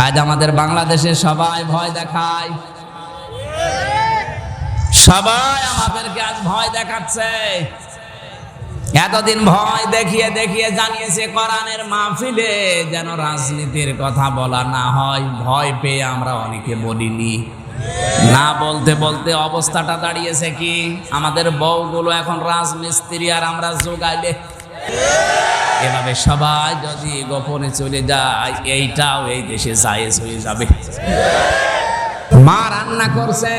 আজ আমাদের বাংলাদেশে সবাই ভয় দেখায়, সবাই আমাদেরকে আজ ভয় দেখাচ্ছে। এতদিন ভয় দেখিয়ে দেখিয়ে জানিয়েছে কোরআনের মাহফিলে যেন রাজনীতির কথা বলা না হয়। ভয় পেয়ে আমরা অনেকে বলিনি, না বলতে বলতে অবস্থাটা দাঁড়িয়েছে কি, আমাদের বউগুলো এখন রাজমিস্ত্রি আর আমরা যোগাইলে। এভাবে সবাই যদি গোপনে চলে যায়, এইটাও এই দেশে জায়েজ হয়ে যাবে। মা রান্না করছে,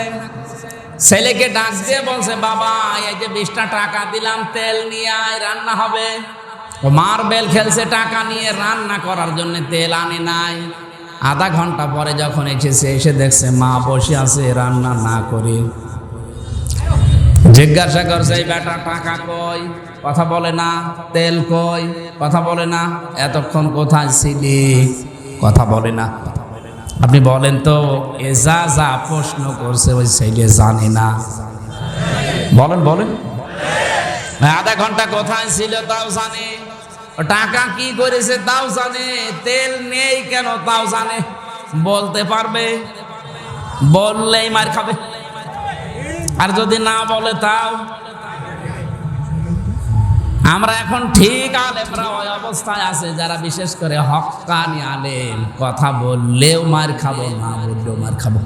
ছেলেকে ডাক দিয়ে বলছে, বাবা এই যে 20টা টাকা দিলাম, তেল নিয়ে আয়, রান্না হবে। ও মার্বেল খেলছে টাকা নিয়ে, রান্না করার জন্য তেল আনে নাই। আধা ঘন্টা পরে যখন এসেছে, এসে দেখছে মা বসে আছে রান্না না করে। জিজ্ঞাসা করছে, এই বেটা টাকা কই? কথা বলে না। তেল কই? কথা বলে না। এতক্ষণ কোথায় ছিলি? কথা বলে না। আপনি বলেন তো, এ যা যা প্রশ্ন করছে ওই ছেলে জানে না? বলেন বলেন। আধা ঘন্টা কোথায় ছিল তাও জানে, টাকা কি করেছে তাও জানে, তেল নেই কেন তাও জানে। বলতে পারবে? বললেই মার খাবে। আর যদি না বলে তাও। আমরা এখন ঠিক আলেমরা ওই অবস্থায় আছে যারা বিশেষ করে হক্কানি আলেম, কথা বললেও মার খাবো, না বললেও মার খাবো।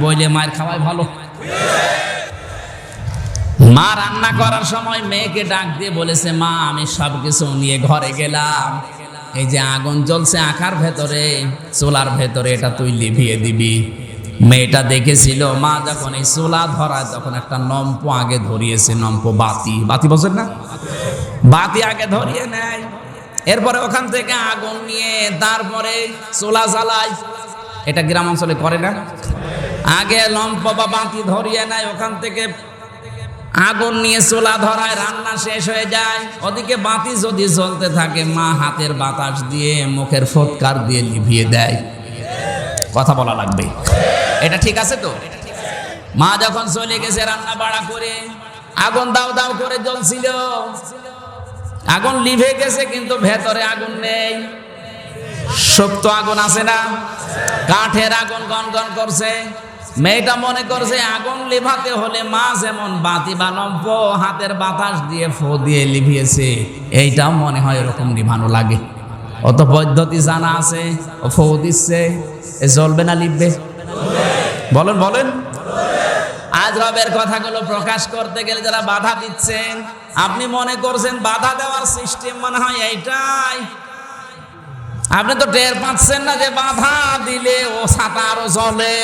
বইলে মার খাওয়াই ভালো। মা রান্না করার সময় মেয়েকে ডাক দিয়ে বলেছে, মা আমি সব কিছু নিয়ে ঘরে গেলাম, এই যে আগুন জ্বলছে আখার ভেতরে, চুলার ভেতরে, এটা তুই লিভিয়ে দিবি। মেয়েটা দেখেছিল মা যখন এই চুলা ধরায় তখন একটা নম্প আগে ধরিয়েছে, নম্প বাতি, বাতি বোঝেন না, বাতি আগে ধরিয়ে নেয়। এরপরে ওখান থেকে আগুন নিয়ে তারপরে চুলা জ্বালায়। এটা গ্রাম অঞ্চলে করে না? আগে লম্প বা বাতি ধরিয়ে নেয়, ওখান থেকে আগুন নিয়ে চুলা ধরায়, রান্না শেষ হয়ে যায়। ওদিকে বাতি যদি জ্বলতে থাকে, মা হাতের বাতাস দিয়ে মুখের ফৎকার দিয়ে লিভিয়ে দেয়। কথা বলা লাগবে। এটা ঠিক আছে তো? মা যখন চলে গেছে রান্না বাড়া করে, আগুন দাও দাও করে জ্বলছিল, আগুন লিভে গেছে কিন্তু ভেতরে আগুন নেই। সুপ্ত আগুন আছে না? কাঠের আগুন গনগন করছে। মেয়েটা মনে করছে আগুন লিভাতে হলে মা যেমন বাতি বা লম্প হাতের বাতাস দিয়ে ফো দিয়ে লিভিয়েছে, এইটাও মনে হয় এরকম লিভানো লাগে। অত পদ্ধতি জানা আছে, ও ফো দিচ্ছে, এ জ্বলবে না লিখবে? বলেন বলেন। আজ রবের কথাগুলো প্রকাশ করতে গেলে যারা বাধা দিচ্ছেন, আপনি মনে করছেন বাধা দেওয়ার সিস্টেম মনে হয় এইটাই। আপনি তো টের পাচ্ছেন না যে বাধা দিলে ও ছাতা আরো জ্বলে।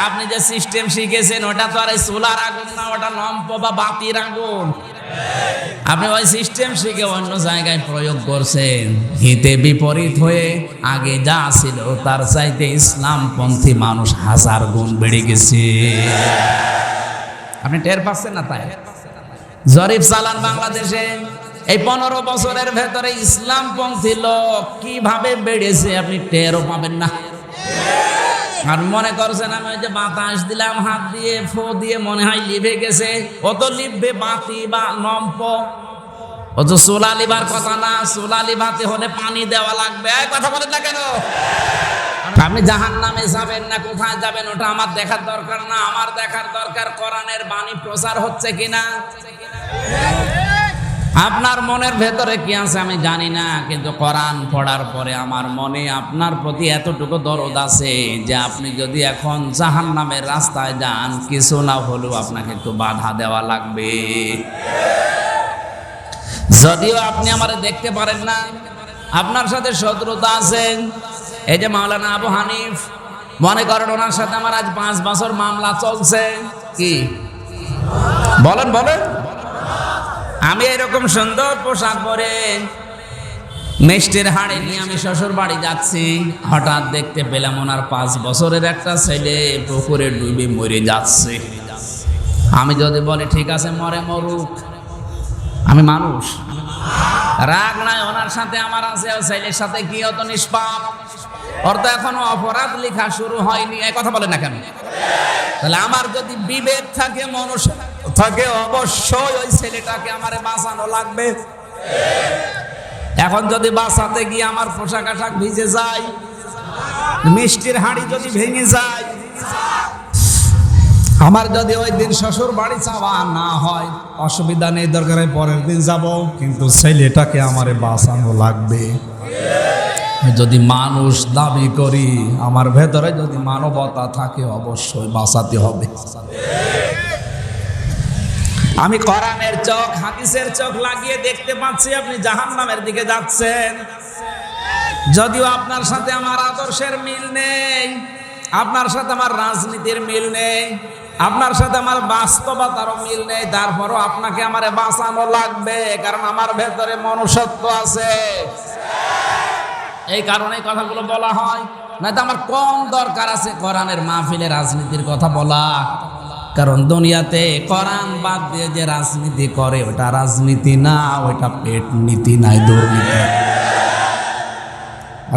আপনি যে সিস্টেম শিখেছেন ওটা তো আর এই চুলার আগুন না, ওটা লম্প বা বাতির আগুন। আপনি ওই সিস্টেম শিখে অন্য জায়গায় প্রয়োগ করছেন, হিতে বিপরীত হয়ে আগে যা ছিল তার চাইতে ইসলামপন্থী মানুষ 1000 গুণ বেড়ে গেছে। আপনি টের পাচ্ছেন না? তাই জরিপ চালান বাংলাদেশে, এই 15 বছরের ভেতরে ইসলামপন্থী লোক কিভাবে বেড়েছে আপনি টেরও পাবেন না। আর মনে করছেন আমি ওই যে বাতাস দিলাম হাত দিয়ে, ফো দিয়ে মনে হয় লিভে গেছে। অত লিভবে বাতি বা লম্প, অত চুলা লিভার কথা না। চুলা লিভাতে হলে পানি দেওয়া লাগবে। কথা বলেন না কেন? আপনি জাহান্নামে যাবেন না কোথায় যাবেন ওটা আমার দেখার দরকার না। আমার দেখার দরকার কোরআনের বাণী প্রচার হচ্ছে কিনা। আপনার মনের ভেতরে কি আছে আমি জানি না, কিন্তু কোরআন পড়ার পরে আমার মনে আপনার প্রতি এতটুকু দরদ আছে যে আপনি যদি এখন জাহান্নামের রাস্তায় যান, কিছু না হলেও আপনাকে একটু বাধা দেওয়া লাগবে। যদিও আপনি আমারে দেখতে পারেন না, আপনার সাথে শত্রুতা আছে। এই যে মাওলানা আবু হানিফ, মনে করেন ওনার সাথে আমার আজ 5 বছর মামলা চলছে। কি বলেন বলেন। আমি এরকম সুন্দর পোশাক পরে মিষ্টির হাড়ি নিয়ে আমি শ্বশুর বাড়ি যাচ্ছি, হঠাৎ দেখতে পেলাম ওনার 5 বছরের একটা ছেলে পুকুরে ডুবে মরে যাচ্ছে। আমি যদি বলি ঠিক আছে মরে মরুক, আমি মানুষ, রাগ নাই ওনার সাথে আমার আছে, ছেলের সাথে কি হতো নিষ্পাপ, ওর তো এখনো অপরাধ লেখা শুরু হয়নি। এই কথা বলে না কেন? তাহলে আমার যদি বিবেক থাকে, মনুষ্য থাকে, অবশ্যই ওই ছেলেটাকে আমারে বাঁচানো লাগবে। এখন যদি বাঁচাতে গিয়ে আমার পোশাক আশাক ভিজে যায়, মিষ্টির হাঁড়ি যদি ভেঙে যায়, আমার যদি ওই দিন শ্বশুর বাড়ি যাওয়া না হয়, অসুবিধা নেই, দরকারে পরের দিন যাব, কিন্তু ছেলেটাকে আমারে বাঁচানো লাগবে। যদি মানুষ দাবি করি, আমার ভেতরে যদি মানবতা থাকে, অবশ্যই বাঁচাতে হবে। আমি কোরআনের চোখ, হাদিসের চোখ লাগিয়ে দেখতে পাচ্ছি আপনি জাহান্নামের দিকে যাচ্ছেন। যদিও আপনার সাথে আমার আদর্শের মিল নেই, আপনার সাথে আমার রাজনীতির মিল নেই, আপনার সাথে আমার বাস্তবতারও মিল নেই, তারপরও আপনাকে আমারে বাঁচানো লাগবে, কারণ আমার ভেতরে মনুষ্যত্ব আছে। এই কারণে কথাগুলো বলা হয়, নয়তো আমার কম দরকার আছে কোরআনের মাহফিলে রাজনীতির কথা বলা। কারণ দুনিয়াতে কোরআন বাদ দিয়ে যে রাজনীতি করে, ওটা রাজনীতি না, ওটা পেট নীতি নাই, দুর্নীতি।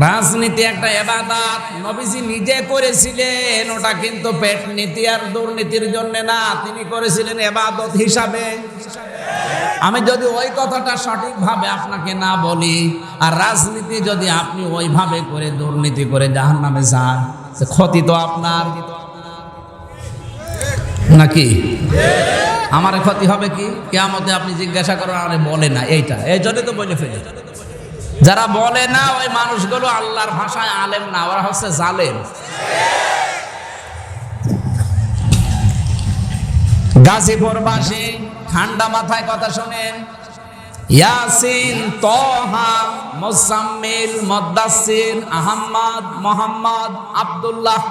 রাজনীতি একটা ইবাদত, নবীজি নিজে করেছিলেন, ওটা কিন্তু পেট নীতি আর দুর্নীতির জন্য না, তিনি করেছিলেন ইবাদত হিসাবে। আমি যদি ওই কথাটা সঠিকভাবে আপনাকে না বলি, আর রাজনীতি যদি আপনি ওইভাবে করে দুর্নীতি করে জাহান্নামে যান, ক্ষতি তো আপনার নাকি? আমার ক্ষতি হবে কি? কিয়ামতে আপনি জিজ্ঞাসা করেন, আরে বলে না এইটা, এই জন্য তো বলে ফেলে। যারা বলে না ওই মানুষগুলো আল্লাহর ভাষায় আলেম না, ওরা হচ্ছে জালেম। গাজীপুরবাসী ঠান্ডা মাথায় কথা শোনেন। ইয়াসিন, তহা, মুজাম্মিল, মুদ্দাসসির, আহমদ, মোহাম্মদ, আব্দুল্লাহ,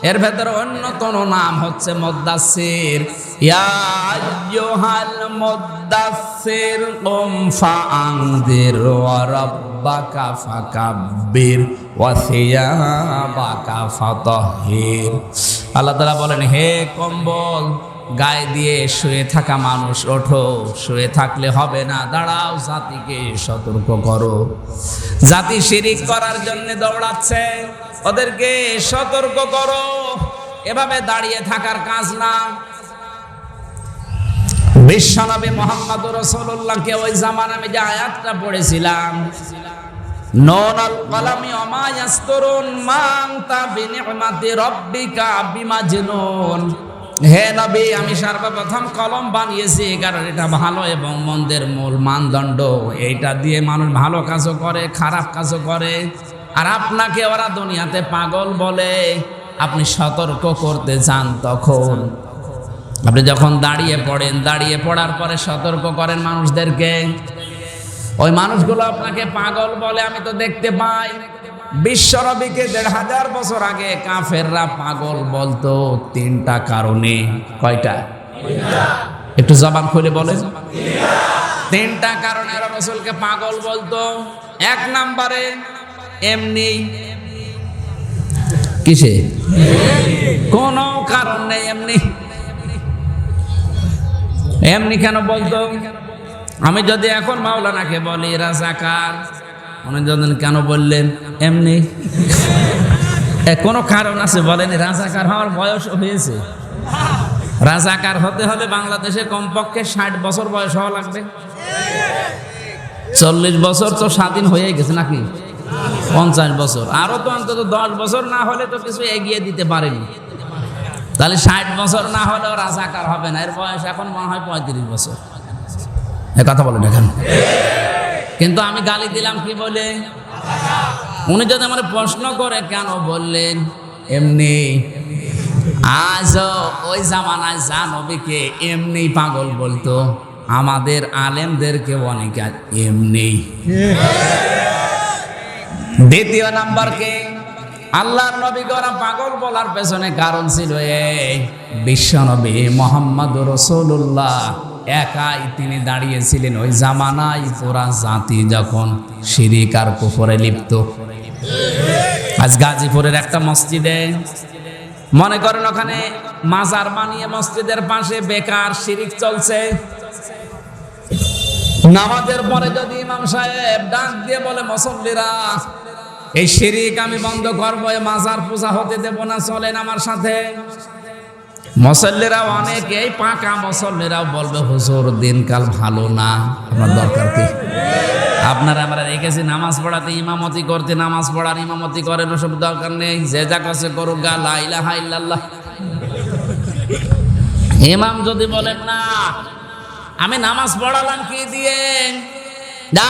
এর ভেতরে অন্যতম নাম হচ্ছে মুদ্দাসসির। ইয়া আইয়ুহাল মুদ্দাসসির কুম ফাআনযির ওয়া রাব্বাকা ফাকাব্বির ওয়া সিয়াবাকা ফাতাহহির। আল্লাহ তাআলা বলেন, হে কম্বল গায়ে দিয়ে শুয়ে থাকা মানুষ, ওঠো, শুয়ে থাকলে হবে না, দাঁড়াও, জাতিকে সতর্ক করো। জাতি শিরিক করার জন্য দৌড়াচ্ছে, ওদেরকে সতর্ক করো। এভাবে দাঁড়িয়ে থাকার কাজ না। বিশ্বনবী মুহাম্মদুর রাসূলুল্লাহকে ওই জামানায় আমি যে আয়াতটা পড়েছিলাম, নুনুল কলামি ওয়া মা ইয়াসতুরুন মা আনতা বিনি'মাতি রাব্বিকা বিমাজনুন। হে নবী, আমি সর্বপ্রথম কলম বানিয়েছি, কারণ এটা ভালো এবং মন্দের মূল মানদণ্ড। এইটা দিয়ে মানুষ ভালো কাজও করে, খারাপ কাজও করে। আর আপনাকে ওরা দুনিয়াতে পাগল বলে, আপনি সতর্ক করতে চান, তখন আপনি যখন দাঁড়িয়ে পড়েন, দাঁড়িয়ে পড়ার পরে সতর্ক করেন মানুষদেরকে, ওই মানুষগুলো আপনাকে পাগল বলে। আমি তো দেখতে পাই, বিশ্বনবীকে ১৫০০ বছর আগে কাফেররা পাগল বলতো ৩টা কারণে। কয়টা? একটু জবান খুলে বলেন। 3টা কারণে রাসূলকে পাগল বলতো। 1 নম্বরে এমনি, কিসে? কোনো কারণ নেই, এমনি। এমনি কেন বলতো? আমি যদি এখন মাওলানাকে বলি রাজাকার, অনেকজন কেন বললেন? এমনি। কোনো কারণ আছে বলেন? রাজাকার হওয়ার বয়স হয়েছে। রাজাকার হতে হলে বাংলাদেশে কমপক্ষে 60 বছর বয়স হওয়া লাগবে। 40 বছর তো স্বাধীন হয়ে গেছে নাকি? 50 বছর, আরো তো অন্তত 10 বছর না হলে তো কিছু এগিয়ে দিতে পারেনি। তাহলে 60 বছর না হলেও রাজাকার হবে না। এর বয়স এখন মনে হয় 35 বছর। এ কথা বলেন এখন। কিন্তু আমি গালি দিলাম কি বলে? উনি যদি আমার প্রশ্ন করে কেন বললেন এমনি, আজও ওই জামানায় যা নবীকে এমনি পাগল বলতো, আমাদের আলেমদেরকে অনেকে এমনি। দ্বিতীয় নাম্বারকে আল্লাহর নবীকে ওরা পাগল বলার পেছনে কারণ ছিল এই, বিশ্বনবী মুহাম্মদুর রাসূলুল্লাহ একাই তিনি দাঁড়িয়েছিলেন ওই জামানায়, পুরা জাতি যখন শিরিক আর কুফরে লিপ্ত। আজ গাজীপুরের একটা মসজিদে মনে করেন ওখানে মাজার বানিয়ে মসজিদের পাশে বেকার শিরিক চলছে। নামাজের পরে যদি ইমাম সাহেব ডাক দিয়ে বলে, মুসল্লিরা এই শিরিক আমি বন্ধ করবো, এই মাজার পূজা হতে দেব না, চলেন আমার সাথে। মুসল্লিরাও অনেকেই পাকা মুসল্লিরাও বলবে হুজুর দিনকাল ভালো না, আপনার দরকার কি? আপনারা আমরা রেখেছি নামাজ পড়াতে, ইমামতি করতে, নামাজ পড়ার ইমামতি করেন, ওসব দরকার নেই। যে যা কাছে করুক, গা লা ইলাহা ইল্লাল্লাহ। ইমাম যদি বলেন না আমি নামাজ পড়ালাম কি দিয়ে,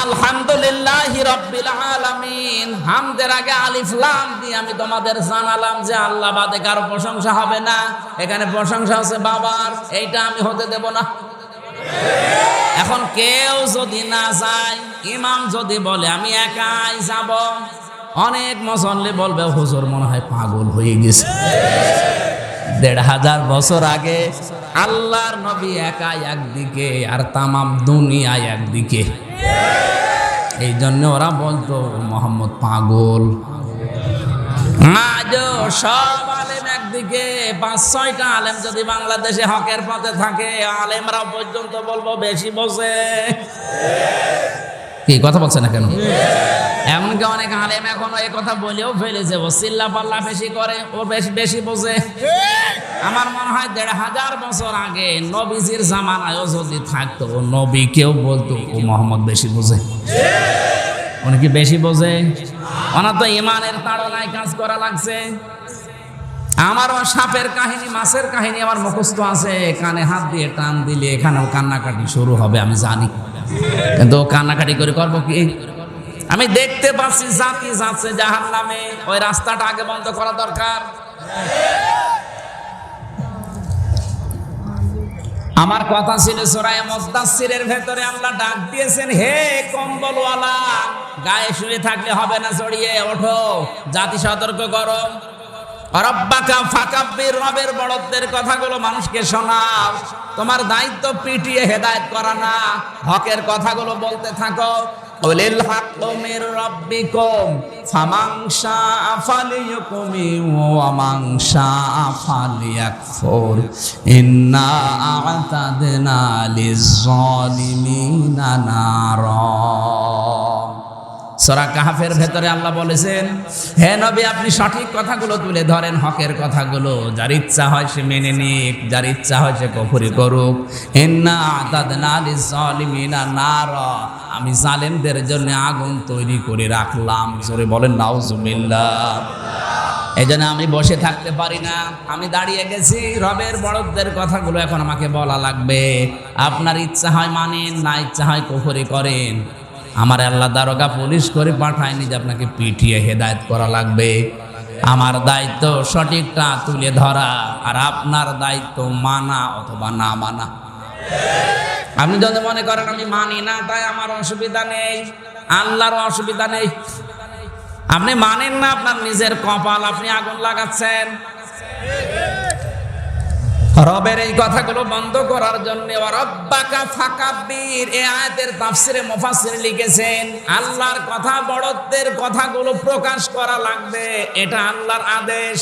আলহামদুলিল্লাহি রাব্বিল আলামিন, হামদের আগে আলিফ লাম দিয়ে আমি তোমাদের জানালাম যে আল্লাহ বাদে কারো প্রশংসা হবে না, এখানে প্রশংসা হচ্ছে বাবার, এইটা আমি হতে দেব না। এখন কেউ যদি না যায়, ইমাম যদি বলে আমি একাই যাব, অনেক মুসল্লি বলবে হুজুর মনে হয় পাগল হয়ে গেছে। ১৫০০ বছর আগে আল্লাহর নবী একাই একদিকে আর তামাম দুনিয়া একদিকে, এই জন্য ওরা বলতো মোহাম্মদ পাগল। আজও সব আলেম একদিকে, ৫-৬টা আলেম যদি বাংলাদেশে হকের পথে থাকে, আলেমরা পর্যন্ত বলবো বেশি বোঝে। কি কথা বলছে না কেন? এমনকি অনেক আলেম এখনো এই কথা বলেও ফেলেছে, ও চিল্লা পাল্লা বেশি করে, ও বেশি বোঝে। আমার মনে হয় ১৫০০ বছর আগে নবীজির জামানায়ও যদি থাকতো, ও নবী কেউ বলতো ও মোহাম্মদ বেশি বোঝে। উনি কি বেশি বোঝে? ওনার তো ইমানের তাড়নায় কাজ করা লাগছে। আমারও সাপের কাহিনী, মাছের কাহিনী আমার মুখস্থ আছে, কানে হাত দিয়ে টান দিলে এখানেও কান্নাকাটি শুরু হবে, আমি জানি। কিন্তু কান্নাকাটি করে করবো কি? আমি দেখতে পাচ্ছি জাতি যাচ্ছে জাহান্নামে, ওই রাস্তাটা আগে বন্ধ করা দরকার। আমার কথা ছিল সূরা মুদ্দাসসিরের ভেতরে আল্লাহ ডাক দিয়েছেন, হে কম্বলওয়ালা, গায়ে শুয়ে থাকলে হবে না, চড়িয়ে ওঠো, জাতি সতর্ক করো। রব্বাকা ফাকাব্বির, রবের বড়ত্বের কথাগুলো মানুষকে শোনাও। তোমার দায়িত্ব পিটিয়ে হেদায়েত করা না, হকের কথাগুলো বলতে থাকো। কুলিল হাক্কু মির রাব্বিকুম ফামান শাআ ফালিয়ুমিন ওয়া মান শাআ ফালিয়াকফুর ইন্না আ'তাদনা লিয-যালিমিনা নারা। সূরা কাহফের ভেতরে আল্লাহ বলেছেন, হে নবী আপনি সঠিক কথাগুলো তুলে ধরেন, হকের কথাগুলো। যার ইচ্ছা হয় সে মেনে নিক, যার ইচ্ছা হয় সে কুফরি করুক। ইন্না আ'তাদনা লিয-যালিমিনা নারা, আমি জালেমদের জন্য আগুন তৈরি করে রাখলাম। জোরে বলেন নাউজুবিল্লাহ। এই জন্য আমি বসে থাকতে পারি না, আমি দাঁড়িয়ে গেছি। রবের বড়দের কথাগুলো এখন আমাকে বলা লাগবে। আপনার ইচ্ছা হয় মানেন, না ইচ্ছা হয় কুফরি করেন। আমার আল্লাহ দারোগা পুলিশ করে পাঠায়নি যে আপনাকে পিটিয়ে হেদায়েত করা লাগবে। আমার দায়িত্ব সঠিকটা তুলে ধরা, আর আপনার দায়িত্ব মানা অথবা না মানা। আপনি যদি মনে করেন আমি মানি না তাই আমার অসুবিধা নেই, আল্লাহরও অসুবিধা নেই। আপনি মানেন না, আপনার নিজের কপাল, আপনি আগুন লাগাচ্ছেন। রবের এই কথাগুলো বন্ধ করার জন্য রব্বাকা ফাকাব্বির, এই আয়াতের তাফসিরে মুফাসসির লিখেছেন আল্লাহর কথা, বড়ত্বের কথাগুলো প্রকাশ করা লাগবে, এটা আল্লাহর আদেশ।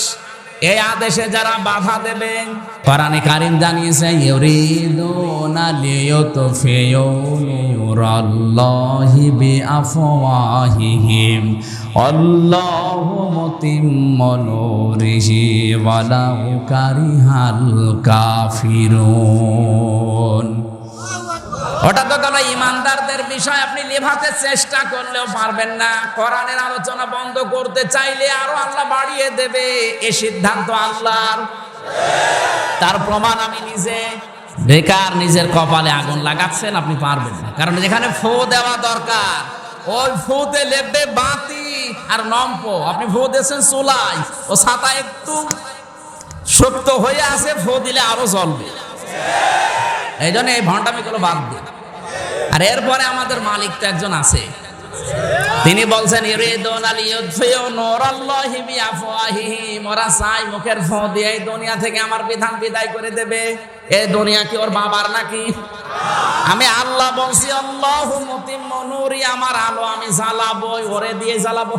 এই আদেশে যারা বাধা দেবে, কোরআনে কারীম জানিয়েছে ইউরিদুনা লিয়ুতফিউ নূরাল্লাহি বিআফওয়াহিহিম আল্লাহু মুতিম্মু নূরিহি ওয়ালাউ কারিহাল কাফিরুন। ওটা তো গেল ইমানদারদের বিষয়, আপনি লেভাতে চেষ্টা করলেও পারবেন না। কোরআনের আলোচনা বন্ধ করতে চাইলে আরো আল্লাহ বাড়িয়ে দেবে, এ সিদ্ধান্ত আল্লাহর। তার প্রমাণ আমি নিজে। বেকার নিজের কপালে আগুন লাগাচ্ছেন, আপনি পারবেন না। কারণ যেখানে ফু দেওয়া দরকার, ওই ফুতে লেপবে বাতি আর নম্প। আপনি ফু দিয়েছেন চুলাই, ও ছাতা একটু শক্ত হয়ে আছে, ফু দিলে আরো জ্বলবে। এই জন্য এই ভণ্ডামিগুলো বাদ দিন। আর এরপরে আমাদের মালিক তো একজন আছে, তিনি বলছেন ইউরিদুনা লিয়ুতফিউ নূরাল্লাহি বিআফওয়াহিহিম, ওরা চায় মুখের ফু দিয়ে এই দুনিয়া থেকে আমার বিধান বিদায় করে দেবে। এই দুনিয়া কি ওর বাবার নাকি? আমি আল্লাহ বলছি আল্লাহু মুতিম্মু নূরি, আমার আলো আমি জ্বালাবো, ওরে দিয়ে জ্বালাবো।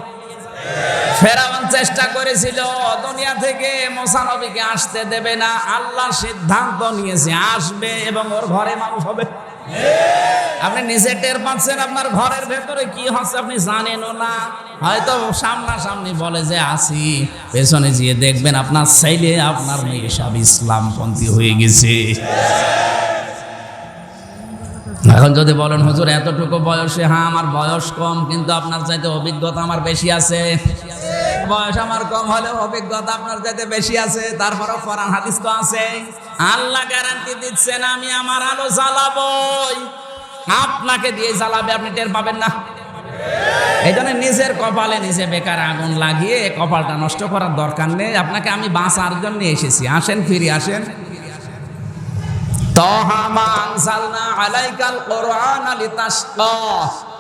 ফেরাউন চেষ্টা করেছিল দুনিয়া থেকে মুসা নবীকে আসতে দেবে না, আল্লাহ সিদ্ধান্ত নিয়েছে আসবে এবং ওর ঘরে মানুষ হবে। আপনি নিজে টের পাচ্ছেন আপনার ঘরের ভেতরে কি হচ্ছে আপনি জানেনও না। হয়তো সামনাসামনি বলে যে আসি, পেছনে গিয়ে দেখবেন আপনার ছেলে আপনার মেয়ে সব ইসলামপন্থী হয়ে গেছে। এখন যদি বলেন হুজুর এতটুকু বয়সে, হ্যাঁ আমার বয়স কম, কিন্তু আপনার চাইতে অভিজ্ঞতা আমার বেশি আছে। বয়স আমার কম হলেও অভিজ্ঞতা আপনার চাইতে বেশি আছে, তারপরও কোরআন হাদিস তো আছে। আল্লাহ গ্যারান্টি দিচ্ছেন আমি আমার আলো জ্বালাবই, আপনাকে দিয়ে জ্বালাবে, আপনি টের পাবেন না। এই জন্য নিজের কপালে নিজে বেকার আগুন লাগিয়ে কপালটা নষ্ট করার দরকার নেই। আপনাকে আমি বাঁচার জন্য এসেছি, আসেন ফিরে আসেন।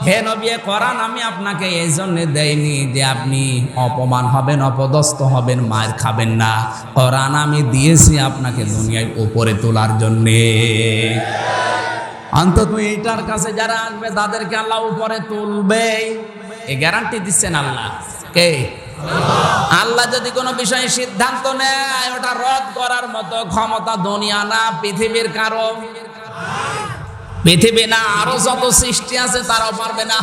হে নবী, কোরআন আমি আপনাকে এই জন্য দেইনি যে আপনি অপমান হবেন, অপদস্থ হবেন, মার খাবেন না। কোরআন আমি দিয়েছি আপনাকে দুনিয়ায় উপরে তোলার জন্যে। অন্তত এইটার কাছে যারা আসবে তাদেরকে আল্লাহ উপরে তুলবে, এই গ্যারান্টি দিচ্ছেন আল্লাহ। কে? আল্লাহ যদি কোনো বিষয়ে সিদ্ধান্ত নেয় ওটা রদ করার মতো ক্ষমতা দুনিয়া না, পৃথিবীর কারো, পৃথিবী না আরো যত সৃষ্টি আছে তারাও পারবে না।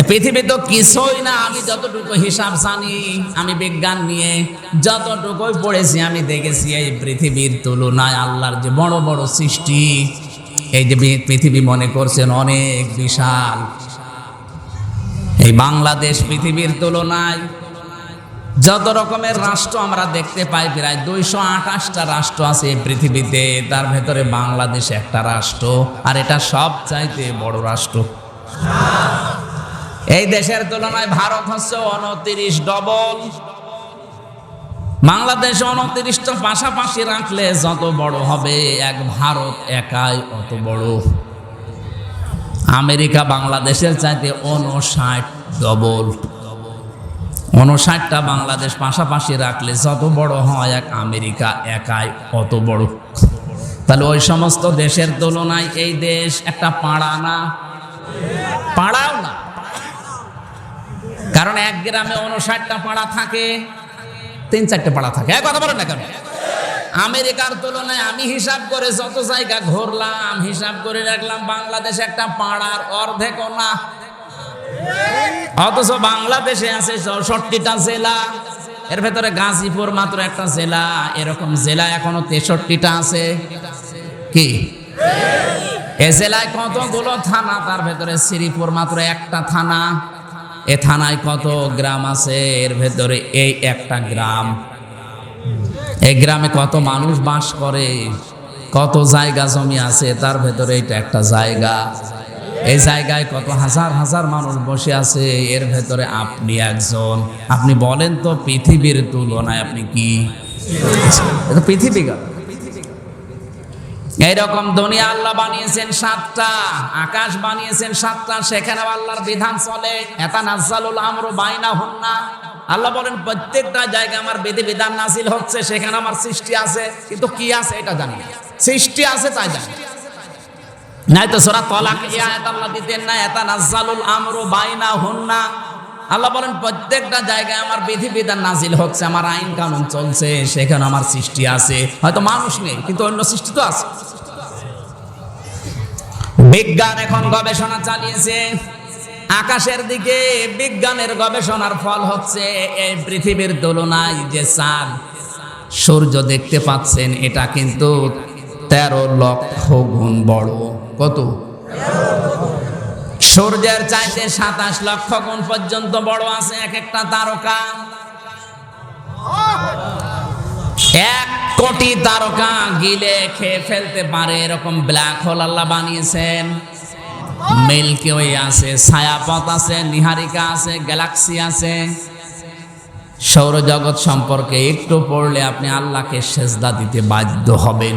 পৃথিবী তো কিছুই না। আমি যতটুকু হিসাব জানি, আমি বিজ্ঞান নিয়ে যতটুকুই পড়েছি, আমি দেখেছি এই পৃথিবীর তুলনায় আল্লাহর যে বড় বড় সৃষ্টি, এই যে পৃথিবী মনে করছেন অনেক বিশাল, এই বাংলাদেশ পৃথিবীর তুলনায় যত রকমের রাষ্ট্র আমরা দেখতে পাই, প্রায় 228টা রাষ্ট্র আছে এই পৃথিবীতে, তার ভেতরে বাংলাদেশ একটা রাষ্ট্র, আর এটা সব চাইতে বড় রাষ্ট্র। এই দেশের তুলনায় ভারত হচ্ছে 29 ডবল। বাংলাদেশ 29টা পাশাপাশি রাখলে যত বড় হবে, এক ভারত একাই অত বড়। আমেরিকা বাংলাদেশের চাইতে 59 ডবল। 59টা বাংলাদেশ পাশাপাশি রাখলে যত বড় হয়, এক আমেরিকা একাই অত বড়। তাহলে ওই সমস্ত দেশের তুলনায় এই দেশ একটা পাড়া না, পাড়াও না। কারণ এক গ্রামে 59টা পাড়া থাকে, 3-4টে পাড়া থাকে। কথা বলেন না কেন? আমেরিকার তুলনায় আমি হিসাব করে যত জায়গা ঘুরলাম, হিসাব করে রাখলাম বাংলাদেশ একটা পাড়ার অর্ধেকও না। অথচ বাংলাদেশে আছে 64টা জেলা, এর ভেতরে গাজীপুর মাত্র একটা জেলা। এরকম জেলা এখনো 63টা আছে। কি এ জেলায় কতগুলো থানা, তার ভেতরে শ্রীপুর মাত্র একটা থানা। এ থানায় কত গ্রাম আছে, এর ভেতরে এই একটা গ্রাম। এই গ্রামে কত মানুষ বাস করে, কত জায়গা জমি আছে, তার ভেতরে এটা একটা জায়গা। এই জায়গায় কত হাজার হাজার মানুষ বসে আছে, এর ভেতরে আপনি একজন। আপনি বলেন তো পৃথিবীর তুলনায় আপনি কি? এটা পৃথিবী। এইরকম দুনিয়া আল্লাহ বানিয়েছেন 7টা, আকাশ বানিয়েছেন 7টা, সেখানে আল্লাহর বিধান চলে। ইয়াতানাজ্জালুল আমরু বাইনাহুন্না। আল্লাহ বলেন প্রত্যেকটা জায়গায় আমার বিধিবিধান নাযিল হচ্ছে, সেখানে আমার সৃষ্টি আছে, কিন্তু কি আছে এটা জানি না। সৃষ্টি আছে তাই জানি, নাই তো সূরা তালাক এই আয়াত আল্লাহ দিতেন না, ইয়াতানাজ্জালুল আমরু বাইনাহুন্না। আল্লাহ বলেন প্রত্যেকটা জায়গায় আমার বিধিবিধান নাযিল হচ্ছে, আমার আইন কানুন চলছে, সেখানে আমার সৃষ্টি আছে। হয়তো মানুষ নেই, কিন্তু অন্য সৃষ্টি তো আছে। বিজ্ঞান এখন গবেষণা চালিয়েছে আকাশের দিকে। বিজ্ঞানের গবেষণার ফল হচ্ছে এই পৃথিবীর তুলনায় যে চাঁদ সূর্য দেখতে পাচ্ছেন, এটা কিন্তু 13 লক্ষ গুণ বড়। কত? সূর্যের চাইতে 27 লক্ষ গুণ পর্যন্ত বড় আছে এক একটা তারকা। 1 কোটি তারকা গিলে খেয়ে ফেলতে পারে এরকম ব্ল্যাক হোল আল্লাহ বানিয়েছেন। মিল্কি ওয়ে আছে, ছায়াপথ আছে, নিহারিকা আছে, গ্যালাক্সি আছে। সৌরজগৎ সম্পর্কে একটু পড়লে আপনি আল্লাহকে সেজদা দিতে বাধ্য হবেন।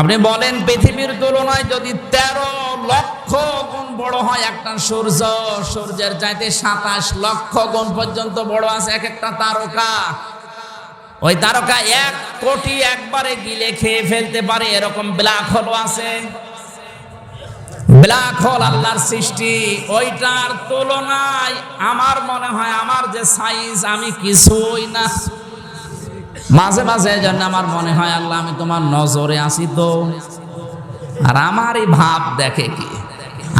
আপনি বলেন পৃথিবীর তুলনায় যদি 13 লক্ষ গুণ বড় হয় একটা সূর্য, সূর্যের চাইতে 27 লক্ষ গুণ পর্যন্ত বড় আছে এক একটা তারকা। ওই তারকা 1 কোটি একবারে গিলে খেয়ে ফেলতে পারে এরকম ব্ল্যাক হোল আছে। ব্ল্যাক হোল আল্লাহর সৃষ্টি, ওইটার তুলনায় আমার মনে হয় আমার যে সাইজ, আমি কিছুই না। মাঝে মাঝে এই জন্য আমার মনে হয় আল্লাহ আমি তোমার নজরে আছি তো, আর আমার এই ভাব দেখে কি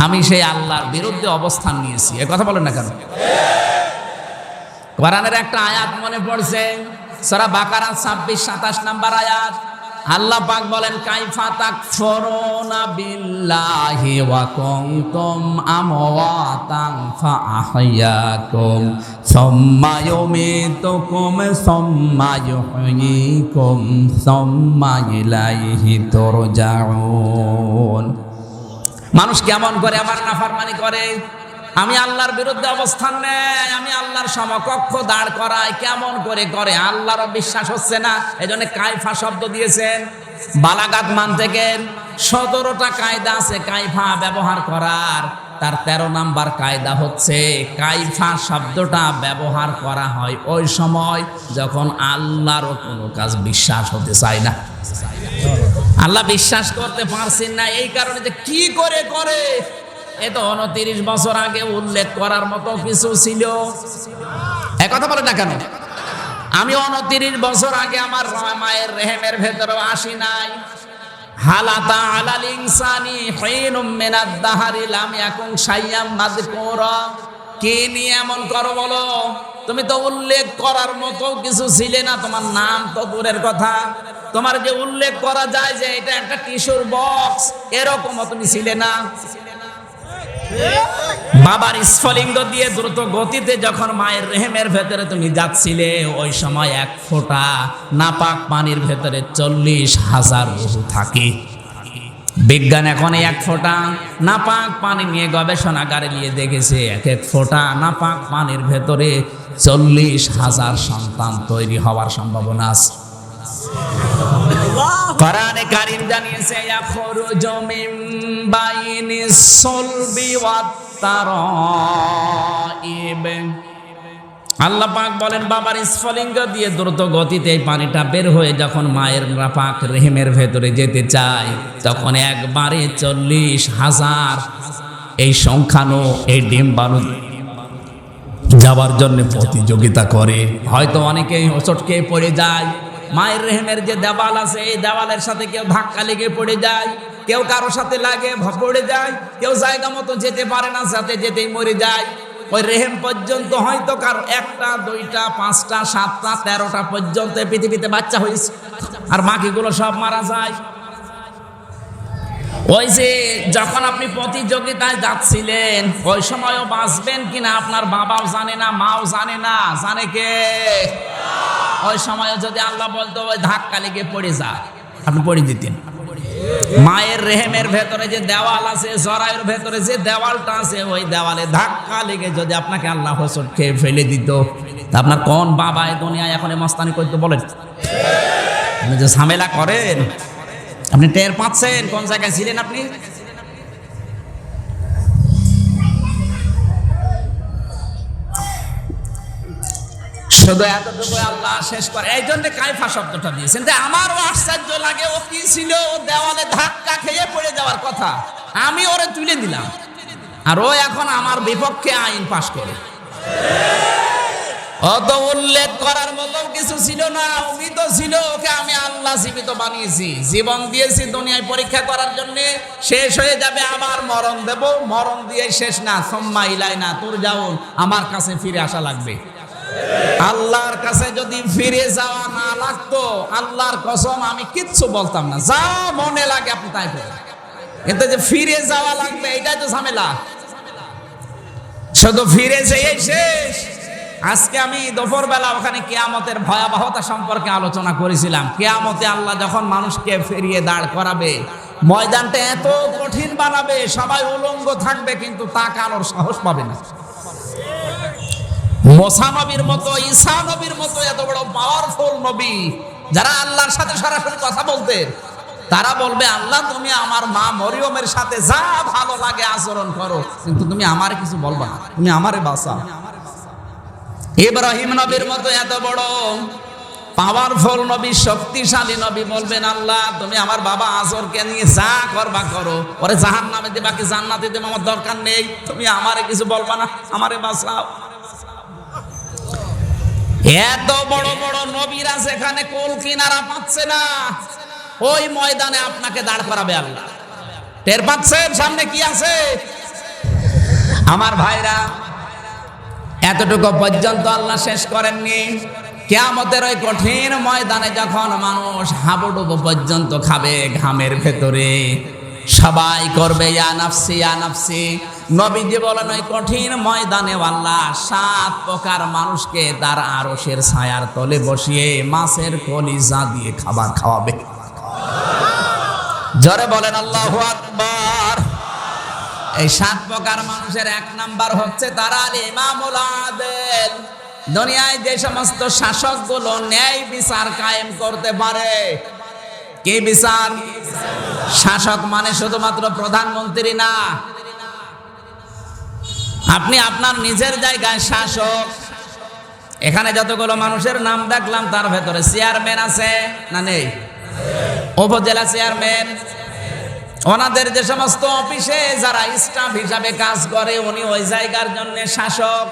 আমি সেই আল্লাহর বিরুদ্ধে অবস্থান নিয়েছি। এ কথা বলেন না কেন? কোরআনের একটা আয়াত মনে পড়ছে, সূরা বাকারা 26-27 নম্বর আয়াত। আল্লাহ পাক বলেন, কাইফা তাকফুরুনা বিল্লাহি ওয়া কুনতুম আমওয়াতান ফাআহইয়াকুম সুম্মা ইউমীতুকুম সুম্মা ইউহয়ীকুম সুম্মা ইলাইহি তুরজাউন। মানুষ কেমন করে আমার নাফরমানি করে, আমি আল্লাহর বিরুদ্ধে অবস্থান নেয়, আমি আল্লাহর সমকক্ষ দাঁড় করাই, কেমন করে করে আল্লাহরও বিশ্বাস হচ্ছে না। এজন্য কাইফা শব্দ দিয়েছেন। বালাগাত মান থেকে 17টা কায়দা আছে কাইফা ব্যবহার করার। তার 13 নাম্বার কায়দা হচ্ছে কাইফা শব্দটা ব্যবহার করা হয় ওই সময় যখন আল্লাহরও কোনো কাজ বিশ্বাস হতে চায় না, আল্লাহ বিশ্বাস করতে পারছেন না, এই কারণে যে কি করে করে। এ তো 29 বছর আগে উল্লেখ করার মতো কিছু ছিল। কথা বলে না কেন? আমি 29 বছর আগে আমার মায়ের রেহেমের ভেতরে আসি নাই। হালাতা আলাল ইনসানি হিনুম মিনাদ দাহরি লাম ইয়াকুন শাইয়াম মাযকুরা। কি নিয়ে এমন করো বলো? তুমি তো উল্লেখ করার মতো কিছু ছিলে না, তোমার নাম তো দূরের কথা, তোমার যে উল্লেখ করা যায় যে এটা একটা টিস্যুর বক্স, এরকমও তুমি ছিলে না। বাবার স্ফলিঙ্গ দিয়ে দ্রুত গতিতে যখন মায়ের রেহেমের ভেতরে তুমি যাচ্ছিলে, ওই সময় এক ফোঁটা নাপাক পানির ভেতরে 40,000 রূহ থাকে। বিজ্ঞান এখন এক ফোঁটা নাপাক পানি নিয়ে গবেষণাগারে নিয়ে দেখেছে, এক এক ফোঁটা নাপাক পানির ভেতরে 40,000 সন্তান তৈরি হওয়ার সম্ভাবনা আছে। কোরআনে কারীম জানিয়েছে, ইয়াখরুজু মিন বাইনিস সুলবি ওয়াত তারাইব। আল্লাহ পাক বলেন, বাবার স্ফলিঙ্গ দিয়ে দ্রুত গতিতে এই পানিটা বের হয়ে যখন মায়ের নাপাক রেহেমের ভেতরে যেতে চায়, তখন একবারে 40,000 এই সংখ্যানো এই ডিম্বাণু যাওয়ার জন্য প্রতিযোগিতা করে। হয়তো অনেকেই হোঁচট খেয়ে পড়ে যায়। মায়ের রেহেমের যে দেওয়াল আছে, এই দেওয়ালের সাথে কেউ ধাক্কা লেগে পড়ে যায়, কেউ কারো সাথে লাগে পড়ে যায়, কেউ জায়গা মতো যেতে পারে না, সাথে যেতেই মরে যায়। ওই রেহেম পর্যন্ত হয়তো কারো 1টা 2টা 5টা 7টা 13টা পর্যন্ত পৃথিবীতে বাচ্চা হয়েছে, আর বাকিগুলো সব মারা যায়। ওই যে যখন আপনি প্রতিযোগিতায় যাচ্ছিলেন, ওই সময়ও বাঁচবেন কিনা আপনার বাবাও জানে না, মাও জানে না, জানে কে? ওই সময় যদি আল্লাহ বলতো ওই ধাক্কা লেগে পড়ে যা, আপনি পড়ে দিতেন। মায়ের রেহেমের ভেতরে যে দেওয়াল আছে, জরায়ুর ভেতরে যে দেওয়ালটা আছে, ওই দেওয়ালে ধাক্কা লেগে যদি আপনাকে আল্লাহ হোঁচট খেয়ে ফেলে দিত, আপনার কোন বাবা এই দুনিয়ায় এখন মস্তানি করতে বলেন? আপনি যে ঝামেলা করেন, আপনি টের পাচ্ছেন কোন জায়গায় ছিলেন আপনি? শুধু এতটুকু আল্লাহ শেষ করে। এই জন্য কাইফা শব্দটা দিয়েছেন যে আমারও আশ্চর্য লাগে, ও কি ছিল, ও দেওয়ালে ধাক্কা খেয়ে পড়ে যাওয়ার কথা, আমি ওরে তুলে দিলাম, আর ও এখন আমার বিপক্ষে আইন পাশ করে। অত উল্লেখ করার মতো কিছু ছিল না, উমিত ছিল ওকে আমি আল্লাহ জীবিত বানিয়েছি, জীবন দিয়েছি দুনিয়ায় পরীক্ষা করার জন্য। শেষ হয়ে যাবে, আবার মরণ দেব, মরণ দিয়ে শেষ না, সুম্মা ইলাইনা তুরজাউন, আমার কাছে ফিরে আসা লাগবে। আল্লাহর কাছে যদি ফিরে যাওয়া না লাগতো, আল্লাহর কসম আমি কিচ্ছু বলতাম না, যা মনে লাগে আপনি তাই করেন, কিন্তু যে ফিরে যাওয়া লাগবে এটাই তো ঝামেলা। শুধু ফিরে যেয়ে শেষ। আজকে আমি দুপুরবেলা ওখানে কিয়ামতের ভয়াবহতা সম্পর্কে আলোচনা করেছিলাম। কিয়ামতে আল্লাহ যখন মানুষকে ফিরিয়ে দাঁড় করাবে, ময়দানটা এত কঠিন বানাবে, সবাই উলঙ্গ থাকবে, কিন্তু তাকানোর সাহস পাবে না। মুসা নবীর মতো, ঈসা নবীর মতো এত বড় পাওয়ারফুল নবী, যারা আল্লাহর সাথে সরাসরি কথা বলতেন, তারা বলবে, আল্লাহ তুমি আমার মা মরিয়মের সাথে যা ভালো লাগে আচরণ করো, কিন্তু তুমি আমারে কিছু বলবা না, তুমি আমারে বাঁচাও। ইব্রাহিম নবীর মতো এত বড় পাওয়ারফুল নবী, শক্তিশালী নবী বলবেন, আল্লাহ তুমি আমার বাবা আজরকে নিয়ে যা করবা করো, ওরে জাহান্নামে দিবা কি জান্নাতে দিবা আমার দরকার নেই, তুমি আমারে কিছু বলবা না, আমারে বাঁচাও। এত বড় বড় নবীরা যেখানে কোল কিনারা পাচ্ছে না, ওই ময়দানে আপনাকে দাঁড় করাবে আল্লাহ। টের পাচ্ছেন সামনে কি আছে? আমার ভাইরা, এতটুকু পর্যন্ত আল্লাহ শেষ করেননি। কিয়ামতের ওই কঠিন ময়দানে যখন মানুষ হাবুডুবু পর্যন্ত খাবে ঘামের ভেতরে, সবাই করবে ইয়া নাফসি ইয়া নাফসি। নবীজি বলেন ওই কঠিন ময়দানে আল্লাহ 7 প্রকার মানুষকে তার আরশের ছায়ার তলে বসিয়ে মাছের কলিজা দিয়ে খাবার খাওয়াবে। জোরে বলেন আল্লাহু আকবার। এই 7 প্রকার মানুষের 1 নাম্বার হচ্ছে তারা আল ইমামুল আদিল। দুনিয়ায় যে সমস্ত শাসকগুলো ন্যায় বিচার কায়েম করতে পারে। কি বিচার? শাসক মানে শুধুমাত্র প্রধানমন্ত্রী না, আপনি আপনার নিজের জায়গায় শাসক। এখানে যতগুলো মানুষের নাম দেখলাম তার ভেতরে চেয়ারম্যান আছে না নেই? উপজেলা চেয়ারম্যান, ওনাদের যে সমস্ত অফিসে যারা স্টাফ হিসাবে কাজ করে উনি ওই জায়গার জন্য শাসক।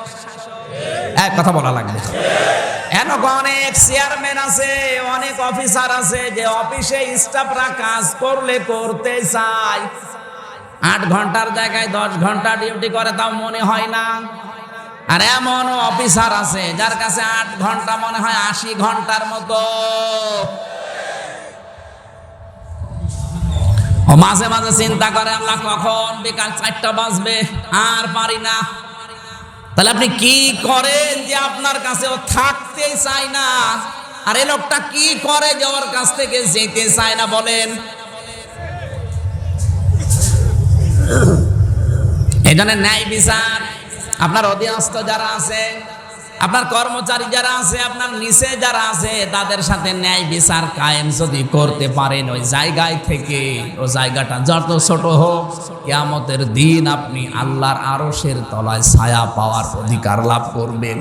এক কথা বলা লাগবে, এরকম অনেক চেয়ারম্যান আছে, অনেক অফিসার আছে যে অফিসে স্টাফরা কাজ করলে করতে চায়, 8 ঘন্টার জায়গায় 10 ঘন্টা ডিউটি করে, তাও মনে হয় না। আর এমন অফিসার আছে যার কাছে 8 ঘন্টা মনে হয় 80 ঘন্টার মতো। ও মাঝে মাঝে চিন্তা করে আল্লাহ কখন বিকাল 4টা বাজবে, আর পারি না। তাহলে আপনি কি করেন যে আপনার কাছে ও থাকতেই চায় না? আর এই লোকটা কি করে যে ওর কাছ থেকে যেতে চায় না বলেন? এই জন্য ন্যায় বিচার, আপনার অধীনস্থ যারা আছে, আপনার কর্মচারী যারা আছে, আপনার নিচে যারা আছে, তাদের সাথে ন্যায় বিচার কায়েম যদি করতে পারেন ওই জায়গায় থেকে, ও জায়গাটা যত ছোট হোক, কিয়ামতের দিন আপনি আল্লাহর আরশের তলায় ছায়া পাওয়ার অধিকার লাভ করবেন।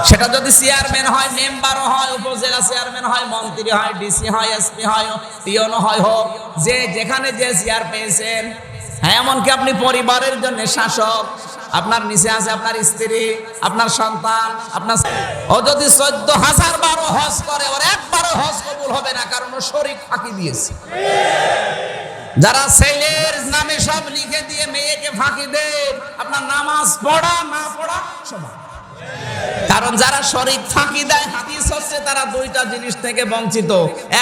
সেটা যদি চেয়ারম্যান হয়, মেম্বারও হয়, উপজেলা চেয়ারম্যান হয়, মন্ত্রী হয়, ডিসি হয়, এসপি হয়, পিওনও হয়, হোক যে যেখানে যে চেয়ার পেয়েছেন। হ্যাঁ, এমনকি আপনি পরিবারের জন্য শাসক, আপনার নিচে আছে আপনার স্ত্রী, আপনার সন্তান, আপনার, ও যদি 14,000 বার হজ করে ওর একবারও হজ কবুল হবে না, কারণ ও শরীক ফাঁকি দিয়েছে। যারা ছেলের নামে সব লিখে দিয়ে মেয়েকে ফাঁকি দেয়, আপনার নামাজ পড়া না পড়া সমান। কারণ যারা শরীক ফাঁকি দেয়, হাদিস হচ্ছে তারা 2টা জিনিস থেকে বঞ্চিত।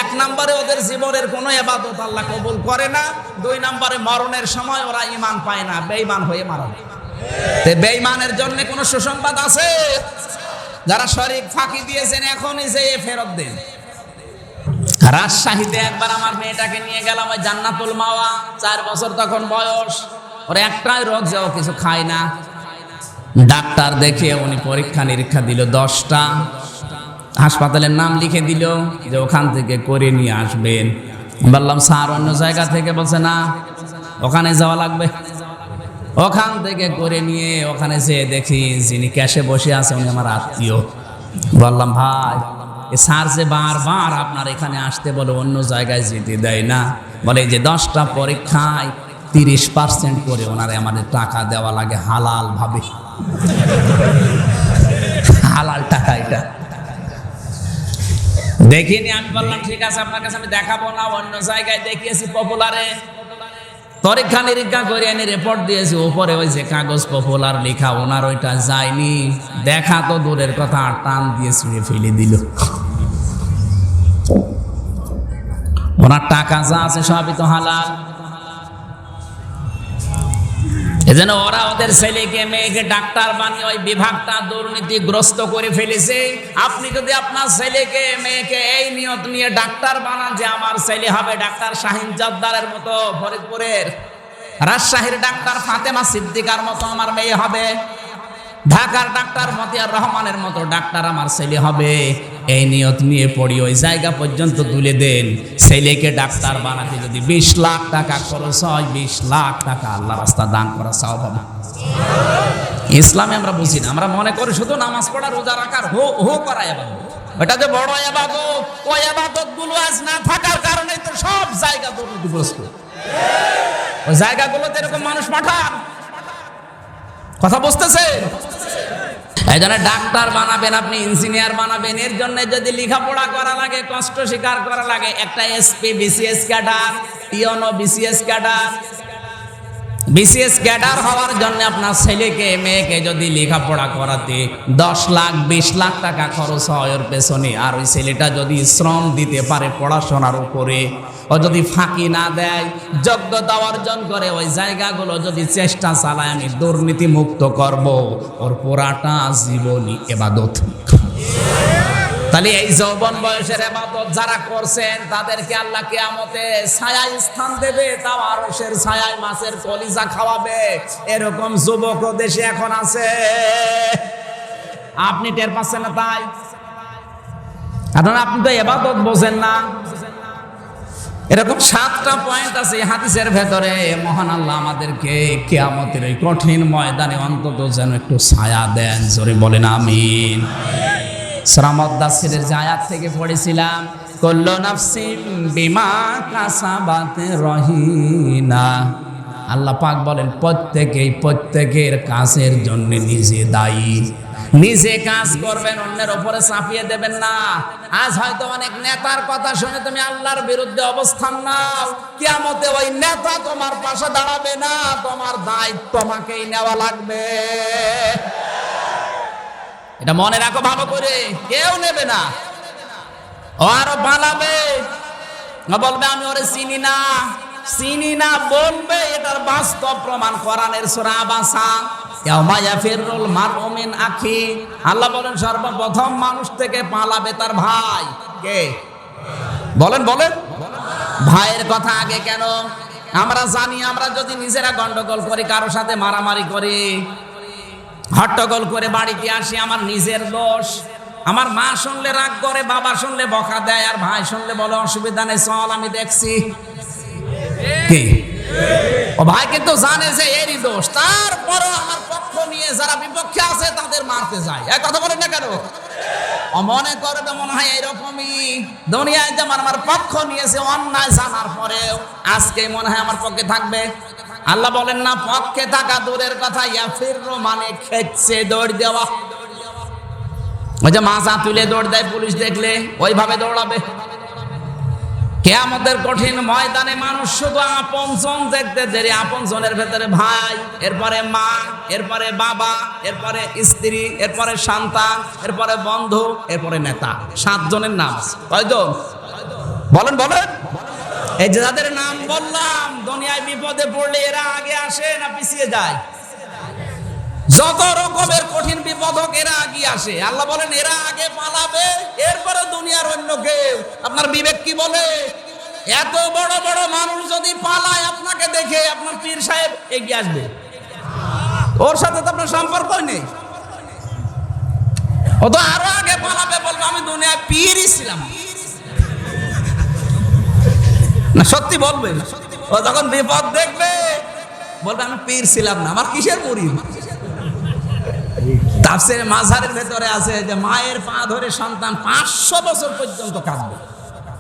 1 নম্বরে ওদের জীবনের কোনো ইবাদত আল্লাহ কবুল করে না, 2 নম্বরে মরণের সময় ওরা ঈমান পায় না, বেঈমান হয়ে মারা যায়। বেঈমানের জন্য কোনো সুসংবাদ আছে? যারা শরীক ফাঁকি দিয়েছেন এখনই যে ফেরত দেন। রাজশাহীতে একবার আমার মেয়েটাকে নিয়ে গেলাম ওই জান্নাতুল মাওয়া, 4 বছর তখন বয়স, ওর একটাই রোগ যে ও কিছু খায় না। ডাক্তার দেখে উনি পরীক্ষা নিরীক্ষা দিল 10টা, হাসপাতালের নাম লিখে দিল যে ওখান থেকে করে নিয়ে আসবেন। বললাম স্যার অন্য জায়গা থেকে, বলছে না ওখানে যাওয়া লাগবে। ওখান থেকে করে নিয়ে ওখানে যেয়ে দেখি যিনি ক্যাশে বসে আছে উনি আমার আত্মীয়। বললাম ভাই স্যার যে বারবার আপনার এখানে আসতে বলে অন্য জায়গায় যেতে দেয় না, বলে যে 10টা পরীক্ষায় 30% করে ওনারে আমাদের টাকা দেওয়া লাগে হালাল ভাবে। হালাল টাকা এটা দেখিনি। আমি বললাম ঠিক আছে আপনার কাছে আমি দেখাবো না, অন্য জায়গায় দেখিয়েছি পপুলারে, পরীক্ষা নিরীক্ষা করে এনে রিপোর্ট দিয়েছি, উপরে ওই যে কাগজ পপুলার লেখা ওনার ওইটা যায়নি। দেখা তো দূরের কথা, টান দিয়ে ছুঁড়ে ফেলে দিল। ওনার টাকা যা আছে সবই তো হালাল। এজন্য ওরা ওদের ছেলেকে মেয়েকে ডাক্তার বানিয়ে ওই বিভাগটা দুর্নীতিগ্রস্ত করে ফেলেছে। আপনি যদি আপনার ছেলেকে মেয়েকে এই নিয়ত নিয়ে ডাক্তার বানান যে আমার ছেলে হবে ডাক্তার শাহিন জর্দারের মতো ফরিদপুরের, রাজশাহীর ডাক্তার ফাতেমা সিদ্দিকার মতো আমার মেয়ে হবে, ঢাকার ডাক্তার মতিয়ার রহমানের মতো ডাক্তার আমার ছেলে হবে, এই নিয়ত নিয়ে পড়ি ওই জায়গা পর্যন্ত তুলে দেন। ছেলেকে ডাক্তার বানাতে যদি 20 লাখ টাকা খরচ হয়, 20 লাখ টাকা আল্লাহ রাস্তা দান করা সওয়াব হবে। ইসলামে আমরা বুঝি না, আমরা মনে করি শুধু নামাজ পড়া রোজা রাখার হো করা ইবাদত, এটা যে বড় ইবাদত। ওই ইবাদতগুলো আজ না থাকার কারণে তো সব জায়গা দুর্নীতিগ্রস্ত। ওই জায়গাগুলোতে এরকম মানুষ পাঠান, কথা বুঝতেছে? এই জন্য ডাক্তার বানাবেন, আপনি ইঞ্জিনিয়ার বানাবেন, এর জন্য যদি লেখাপড়া করা লাগে, কষ্ট স্বীকার করা লাগে, একটা এসপি বিসিএস ক্যাডার, টিওনো বিসিএস ক্যাডার, বিসিএস ক্যাডার হওয়ার জন্য আপনার ছেলেকে মেয়েকে যদি লেখাপড়া করাতে 10 লাখ 20 লাখ টাকা খরচ হয় ওর পেছনে, আর ওই ছেলেটা যদি শ্রম দিতে পারে পড়াশোনার উপরে, ও যদি ফাঁকি না দেয়, যোগ্যতা অর্জন করে, ওই জায়গাগুলো যদি চেষ্টা চালায় আমি দুর্নীতি মুক্ত করব, ওর পুরাটা জীবনই ইবাদত। তাহলে এই যৌবন বয়সের ইবাদত যারা করছেন তাদেরকে আল্লাহ কিয়ামতে ছায়ায় স্থান দেবে, তাও আরশের ছায়ায় মাছের কলিজা খাওয়াবে। এরকম যুবক দেশে এখন আছে, আপনি টের পাচ্ছেন না? তাই এখন আপনি তো ইবাদত বোঝেন না। এরকম 7টা পয়েন্ট আছে হাদিসের ভেতরে। মহান আল্লাহ আমাদেরকে কিয়ামতের এই কঠিন ময়দানে অন্তত যেন একটু ছায়া দেন, জোরে বলেন আমিন। সূরা মুদাসসিরের যে আয়াত থেকে পড়েছিলাম, কুল্লু নাফসিন বিমা কাসাবাত রহিনা, আল্লাহ পাক বলেন প্রত্যেকের কাজের জন্য নিজে দায়ী। নিজে কাজ করবেন, অন্যের উপরে চাপিয়ে দেবেন না। আজ হয়তো অনেক নেতার কথা শুনে তুমি আল্লাহর বিরুদ্ধে অবস্থান নাও, কিয়ামতে ওই নেতা তোমার পাশে দাঁড়াবে না, তোমার দায়িত্ব তোমাকেই নেওয়া লাগবে। এটা মনে রাখো ভালো করে, কেউ নেবে না, ও আরো পালাবে, বলবে আমি ওরে চিনি না বলবে। এটার বাস্তব প্রমাণ কোরআনের সূরা আবাসা, ইয়াউমা ইয়াফিরুল মারউ মিন আখি, আল্লাহ বলেন সর্বপ্রথম মানুষ থেকে পালাবে তার ভাই। কে? বলেন ভাইয়ের কথা আগে কেন? আমরা জানি আমরা যদি নিজেরা গন্ডগোল করি, কারো সাথে মারামারি করি, হট্টগোল করে বাড়িতে আসি, আমার নিজের দোষ। আমার মা শুনলে রাগ করে, বাবা শুনলে বকা দেয়, আর ভাই শুনলে বলে অসুবিধা নেই চল আমি দেখছি। কি ও ভাই কিন্তু জানে যে এরই দোষ, তারপরে আমার পক্ষ নিয়ে যারা বিপক্ষে আছে তাদের মারতে যায়। এক কথা বলেন না কেন? ও মনে করবে মনে হয় এরকমই দুনিয়ায় যেমন আমার পক্ষ নিয়েছে অন্যায় জানার পরেও আজকে মনে হয় আমার পক্ষে থাকবে। আল্লাহ বলেন না, পক্ষে থাকা দূরের কথা, ইয়াফিরু মানে খেচ্ছে, দৌড় দেওয়া। ওই যে মাথা তুলে দৌড় দেয় পুলিশ দেখলে, ওইভাবে দৌড়াবে। কিয়ামতের কঠিন ময়দানে মানুষ শুধু আপনজন দেখতে দেরি, আপনজনের ভেতরে ভাই, এরপরে মা, এরপরে বাবা, এরপরে স্ত্রী, এরপরে সন্তান, এরপরে বন্ধু, এরপরে নেতা। 7 জনের নাম আছে। কয়জন? বলেন। এই যে যাদের নাম বললাম, দুনিয়ায় বিপদে পড়লে এরা আগে আসে না পিছিয়ে যায়? যত রকমের কঠিন বিপদ হোক এরা আগে আসে। আল্লাহ বলেন এরা আগে পালাবে, এরপরে দুনিয়ার অন্য কেউ। আপনার বিবেক কি বলে? এত বড় বড় মানুষ যদি পালায় আপনাকে দেখে, আপনার পীর সাহেব এগিয়ে আসবে? ওর সাথে তো আপনার সম্পর্কই নেই। ও তো আরো আগে পালাবে, বলবে আমি দুনিয়ায় পীরই ছিলাম না। সত্যি বলবে। ও যখন বিপদ দেখবে বলবে আমি পীর ছিলাম না, আমার কিসের মুরিদ। তাফসীরে মাযহারের ভেতরে আছে যে মায়ের পা ধরে সন্তান 500 বছর পর্যন্ত কাঁদবে,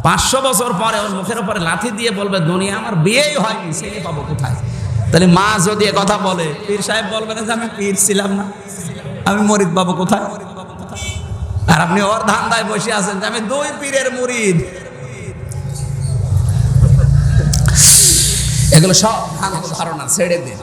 500 বছর পরে ওর মুখের উপরে লাথি দিয়ে বলবে দুনিয়া আমার বিয়েই হয়নি, ছেলে পাবো কোথায়? তাহলে মা যদি কথা বলে, পীর সাহেব বলবেন যে আমি পীর ছিলাম না, আমি মুরিদ পাবো কোথায়? আর আপনি ওর ধান্দায় বসে আছেন যে আমি 2 পীরের মুরিদ। এগুলো সব ধারণা, ছেড়ে দিন।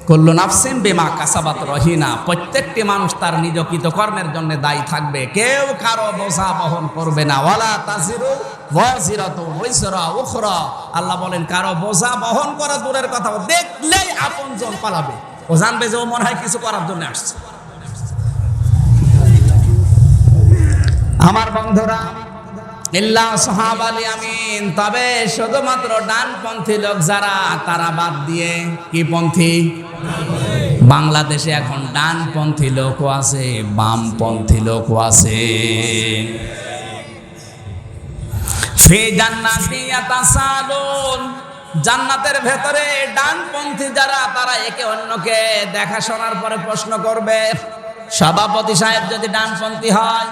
কুল্লু নাফসিন বিমা কাসাবাত রহিনা, প্রত্যেকটি মানুষ তার নিজ কৃতকর্মের জন্য দায়ী থাকবে, কেউ কারো বোঝা বহন করবে না। ওয়ালা তাজিরু ওয়াজিরাতু ওয়িজরা উখরা, আল্লাহ বলেন কারো বোঝা বহন করা দূরের কথা, দেখলেই আপনজন পালাবে। ও জানবে যে ও মনে হয় কিছু করার জন্য আসছে। আমার বন্ধুরা, ইল্লা সাহাবাল ইয়ামিন, তবে শুধুমাত্র ডানপন্থী লোক যারা, তারা বাদ দিয়ে। কি পন্থী? বাংলাদেশে এখন ডানপন্থী লোকও আছে, বামপন্থী লোকও আছে। ফি জান্নাতি ইয়াতাসালুন, জান্নাতের ভেতরে ডানপন্থী যারা, তারা একে অন্যকে দেখাশোনার পরে প্রশ্ন করবে। সভাপতি সাহেব যদি ডানপন্থী হয়,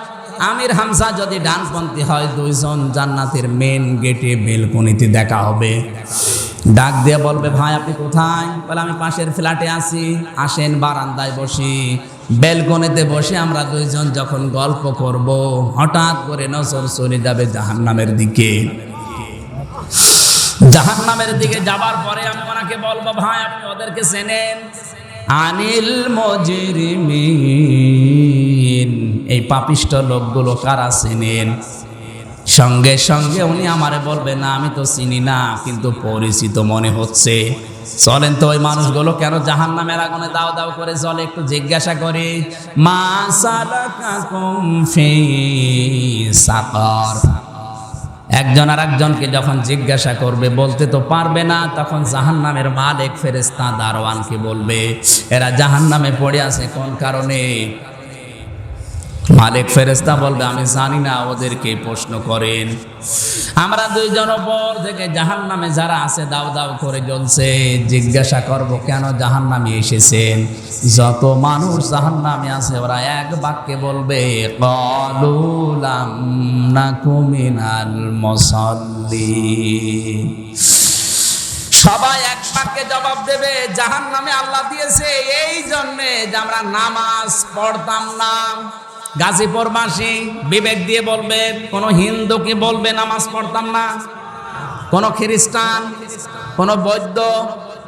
আমির হামজা যদি ডানপন্থী হয়, 2 জন জান্নাতের মেন গেটে বেলকনিতে দেখা হবে। ডাক দিয়ে বলবে ভাই আপনি কোথায়? বলে আমি পাশের ফ্ল্যাটে আছি, আসেন বারান্দায় বসি। বেলকনিতে বসে আমরা দুইজন যখন গল্প করব, হঠাৎ করে নজর চলে যাবে জাহান্নামের দিকে। জাহান্নামের দিকে যাবার পরে আমি ওনাকে বলবো, ভাই আপনি ওদেরকে চেনেন? আনিল মুজরিমিন, এই পাপিষ্ঠ লোকগুলো কারা চেনেন? সঙ্গে সঙ্গে উনি আমারে বলবে, না আমি তো চিনি না, কিন্তু পরিচিত মনে হচ্ছে। চলেন তো ওই মানুষগুলো কেন জাহান্নামের আগুনে দাও দাও করে চলে একটু জিজ্ঞাসা করি। মা সালাকাকুম ফি সাকার। একজন আর একজনকে যখন জিজ্ঞাসা করবে, বলতে তো পারবে না, তখন জাহান্নামের মালিক ফেরেশতা দারওয়ানকে বলবে, এরা জাহান্নামে পড়ে আছে কোন কারণে? মালিক ফেরেশতা বলবে, আমি জানি না, ওদেরকে প্রশ্ন করেন। আমরা দুইজন উপর থেকে জাহান্নামে যারা আছে দাও দাও করে জ্বলছে, জিজ্ঞাসা করব কেন জাহান্নামে এসেছেন? যত মানুষ জাহান্নামে আছে ওরা এক বাক্যে বলবে, ক্বালু লাম নাকু মিনাল মুসাল্লিন। সবাই এক বাক্যে জবাব দেবে, জাহান্নামে আল্লাহ দিয়েছে এই জন্যে যে আমরা নামাজ পড়তাম না। গাজীপুরবাসী বিবেক দিয়ে বলবে, কোন হিন্দু কি বলবে নামাজ পড়তাম না? কোন খ্রিস্টান, কোন বৌদ্ধ?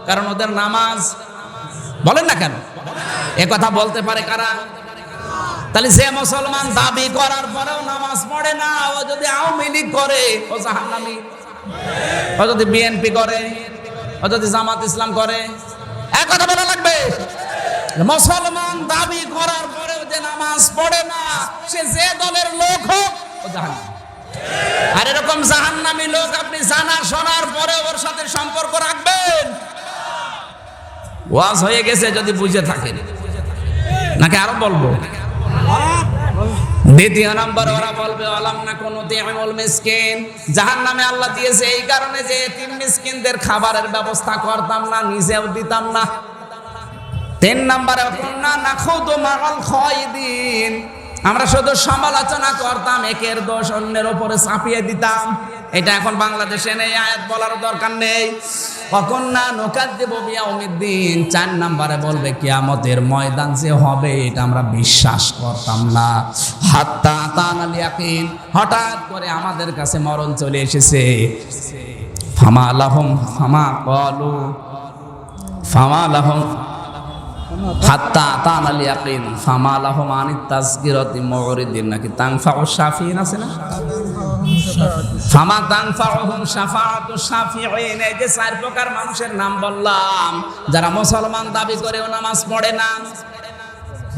কারণ ওদের নামাজ, বলেন না কেন? এ কথা বলতে পারে কারা? তাহলে যে মুসলমান দাবি করার পরেও নামাজ পড়ে না, ও যদি আওয়ামী লীগ করে ও জাহান্নামী, ও যদি বিএনপি করে, ও যদি জামাত ইসলাম করে, এক কথা বলা লাগবে। মুসলমান দাবি করার পরেও যে নামাজ পড়ে না, সে যে দলের লোক হোক ও জাহান্নামী। আর এরকম জাহান্নামী লোক আপনি জানা শোনার পরে ওর সাথে সম্পর্ক রাখবেন? ওয়াজ হয়ে গেছে যদি বুঝে থাকেন, নাকি আরো বলবো? দ্বিতীয় নম্বর ওরা বলবে, আলাম না কোন তিমুল মিসকিন, জাহান্নামে আল্লাহ দিয়েছে এই কারণে যে এতিম মিসকিনদের খাবারের ব্যবস্থা করতাম না, নিজেও দিতাম না। তিন নম্বরে কুননা নাখুদু মাআল খায়দিন, আমরা শুধু সমালোচনা করতাম, একের দোষ অন্যের উপরে চাপিয়ে দিতাম। এটা এখন বাংলাদেশে নেই, আয়াত বলার দরকার নেই। ওয়াকুননা নুকাযযিবু বিয়াউমিদ্দিন, 4 নম্বরে বলবে কিয়ামতের ময়দান যে হবে এটা আমরা বিশ্বাস করতাম না। হাত্তা আতানাল ইয়াকিন, হঠাৎ করে আমাদের কাছে মরণ চলে এসেছে। ফামা লাহুম ফামা ক্বালু ফামা লাহুম হাত্তা আতানাল ইয়াকিন ফামা লাহুম আনিত তাযকিরাতি মুরিদিন, নাকি তানফাউ শাফিঈন আছে না? ফামা তানফাউহুম শাফাআতু শাফিঈন। এই যে 4 প্রকার মানুষের নাম বললাম, যারা মুসলমান দাবি করেও নামাজ পড়ে না,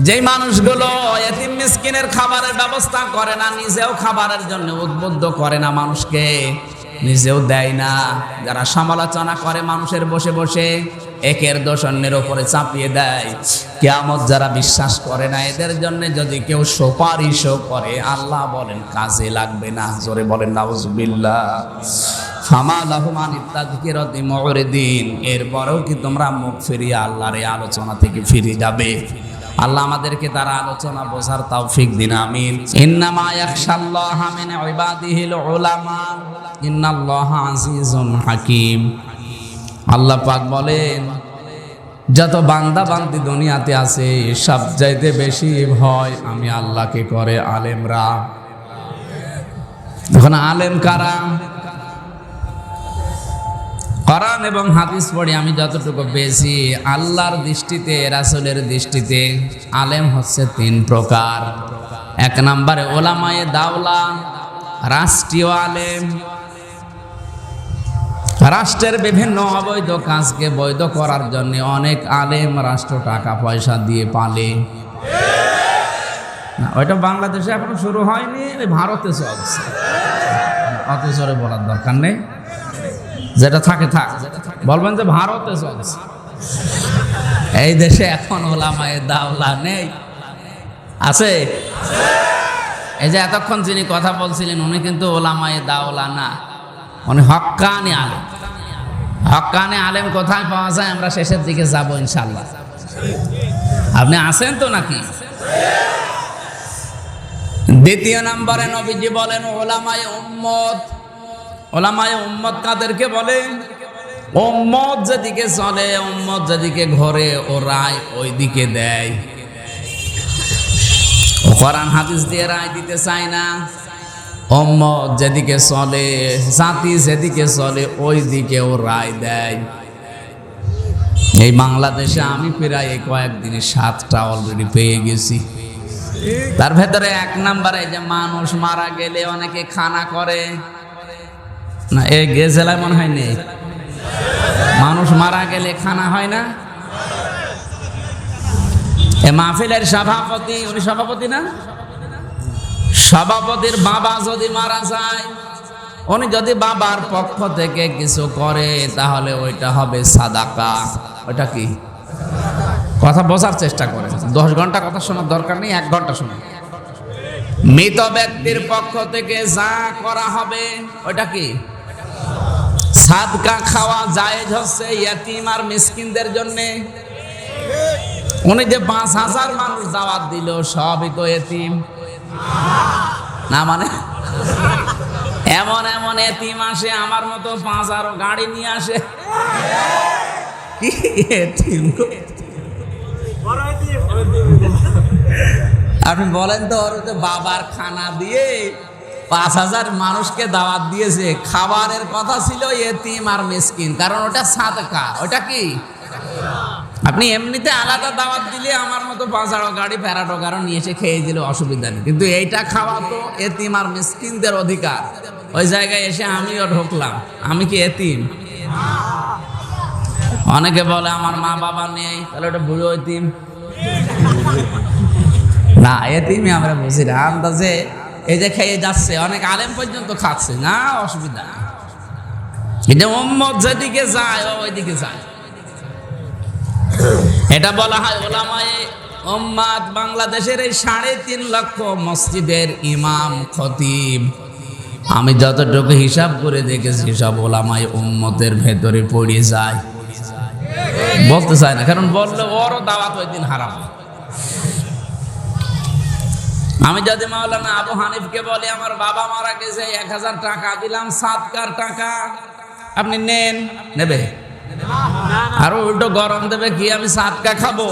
যেই মানুষগুলো এতিম মিসকিনের খাবারের ব্যবস্থা করে না, নিজেও খাবারের জন্য উদ্বুদ্ধ করে না মানুষকে, নিজেও দেয় না, যারা সমালোচনা করে মানুষের বসে বসে, একের দোষ অন্যের উপরে চাপিয়ে দেয়, কিয়ামত যারা বিশ্বাস করে না, এদের জন্য যদি কেউ সুপারিশও করে, আল্লাহ বলেন কাজে লাগবে না। জোরে বলেন নাউজুবিল্লাহ। ফামা লাহুম আনিত তাযকিরাতি মুরিদিন, এরপরেও কি তোমরা মুখ ফিরিয়ে আল্লাহর এই আলোচনা থেকে ফিরে যাবে? আল্লাহ আমাদেরকে তার আলোচনা বোঝার তৌফিক দিন, আমিন। ইন্নামা ইয়াখশাল্লাহা মিন ইবাদিহিল উলামা ইন্নাল্লাহা আজিজুন হাকীম। আল্লাহ পাক বলেন, যত বান্দা বান্দি দুনিয়াতে আছে সব চাইতে বেশি ভয় আমি আল্লাহকে করে আলেমরা। এখন আলেম কারা? কোরআন এবং হাদিস পড়ে আমি যতটুকু পেয়েছি, আল্লাহর দৃষ্টিতে, রাসূলের দৃষ্টিতে আলেম হচ্ছে 3 প্রকার। 1 নম্বরে ওলামায়ে দাওলা, রাষ্ট্রীয় আলেম, রাষ্ট্রের বিভিন্ন অবৈধ কাজকে বৈধ করার জন্য অনেক আলেম রাষ্ট্র টাকা পয়সা দিয়ে পালে। না, ওইটা বাংলাদেশে এখনো শুরু হয়নি, ভারতে চলছে। অত জোরে বলার দরকার নেই, যেটা থাকে থাক, বলবেন যে ভারতে চলছে। এই দেশে এখন ওলামায়ে দাওলা নেই, আছে? এই যে এতক্ষণ যিনি কথা বলছিলেন উনি কিন্তু ওলামায়ে দাওলা না, উনি হক্কানি আলেম। হক্কানি আলেম কোথায় পাওয়া যায় আমরা শেষের দিকে যাব ইনশাআল্লাহ। আপনি আছেন তো নাকি? দ্বিতীয় নম্বরে নবীজি বলেন ওলামায়ে উম্মত। ওলামায়ে উম্মত কাদেরকে বলে? উম্মত যেদিকে চলে, উম্মত যেদিকে ঘরে ও রায় ওই দিকে দেয়। ও কোরআন হাদিস দিয়ে রায় দিতে চায় না, উম্মত যেদিকে চলে, জাতি যেদিকে চলে ওই দিকে ও রায় দেয়। এই বাংলাদেশে আমি প্রায় এই কয়েকদিনে 7টা অলরেডি পেয়ে গেছি। তার ভেতরে 1 নম্বরে যে মানুষ মারা গেলে অনেকে খানা করে না, এই জেলায় মনে হয় নেই। মানুষ মারা গেলে খানা হয় না। এ মাহফিলের সভাপতি, উনি সভাপতি না, সভাপতির বাবা যদি মারা যায়, উনি যদি বাবার পক্ষ থেকে কিছু করে তাহলে ওইটা হবে সাদাকা। ওইটা কি? কথা বোঝার চেষ্টা করেন। 10 ঘন্টা কথা শোনার দরকার নেই, 1 ঘন্টা শুনুন। মৃত ব্যক্তির পক্ষ থেকে যা করা হবে ওইটা কি? সাদকা খাওয়া জায়েজ হচ্ছে ইয়াতিম আর মিসকিনদের জন্য। উনি যে 5000 মানুষ দাওয়াত দিল সবই তো এতিম না, মানে এমন এমন এতিম আসে আমার মতো 5 গাড়ি নিয়ে আসে। কি এতিম? আপনি বলেন তো, ওর তো বাবার খানা দিয়ে 5000 মানুষকে দাওয়াত দিয়েছে, খাবারের কথা ছিল এতিম আর মিসকিন, কারণ ওটা সাদকা। ওটা কি? আপনি এমনিতে আলাদা দাওয়াত দিলে আমার মতো 5 গাড়ি প্যারাডো কারণ নিয়ে এসে খেয়ে দিলে অসুবিধা নেই, কিন্তু এইটা খাওয়া তো এতিম আর মিসকিনদের অধিকার। ওই জায়গায় এসে আমিও ঢুকলাম, আমি কি এতিম? অনেকে বলে আমার মা বাবা নেই, তাহলে ওটা বুড়ো এতিম না, এতিমই আমরা বুঝি না। আন্দাজে এই যে খেয়ে যাচ্ছে, অনেক আলেম পর্যন্ত খাচ্ছে না, অসুবিধা নেই। কিন্তু উম্মত যেদিকে যায় ওইদিকে যায়। এটা বলা হয় ওলামায়ে উম্মাত। বাংলাদেশের এই 3.5 লক্ষ মসজিদের ইমাম খতিব আমি যতটুকু হিসাব করে দেখেছি সব ওলামায়ে উম্মতের ভেতরে পড়ে যায়। বলতে চায় না, কারণ বললে ওরও দাওয়াত ওই দিন হারাবে। আমি যদি মাওলানা আবু হানিফকে বলি আমার বাবা মারা গেছে, 1000 টাকা দিলাম সাদকার টাকা, আপনি নেন, নেবে? আর উল্টো গরম দেবে কি আমি সাদকা খাবো?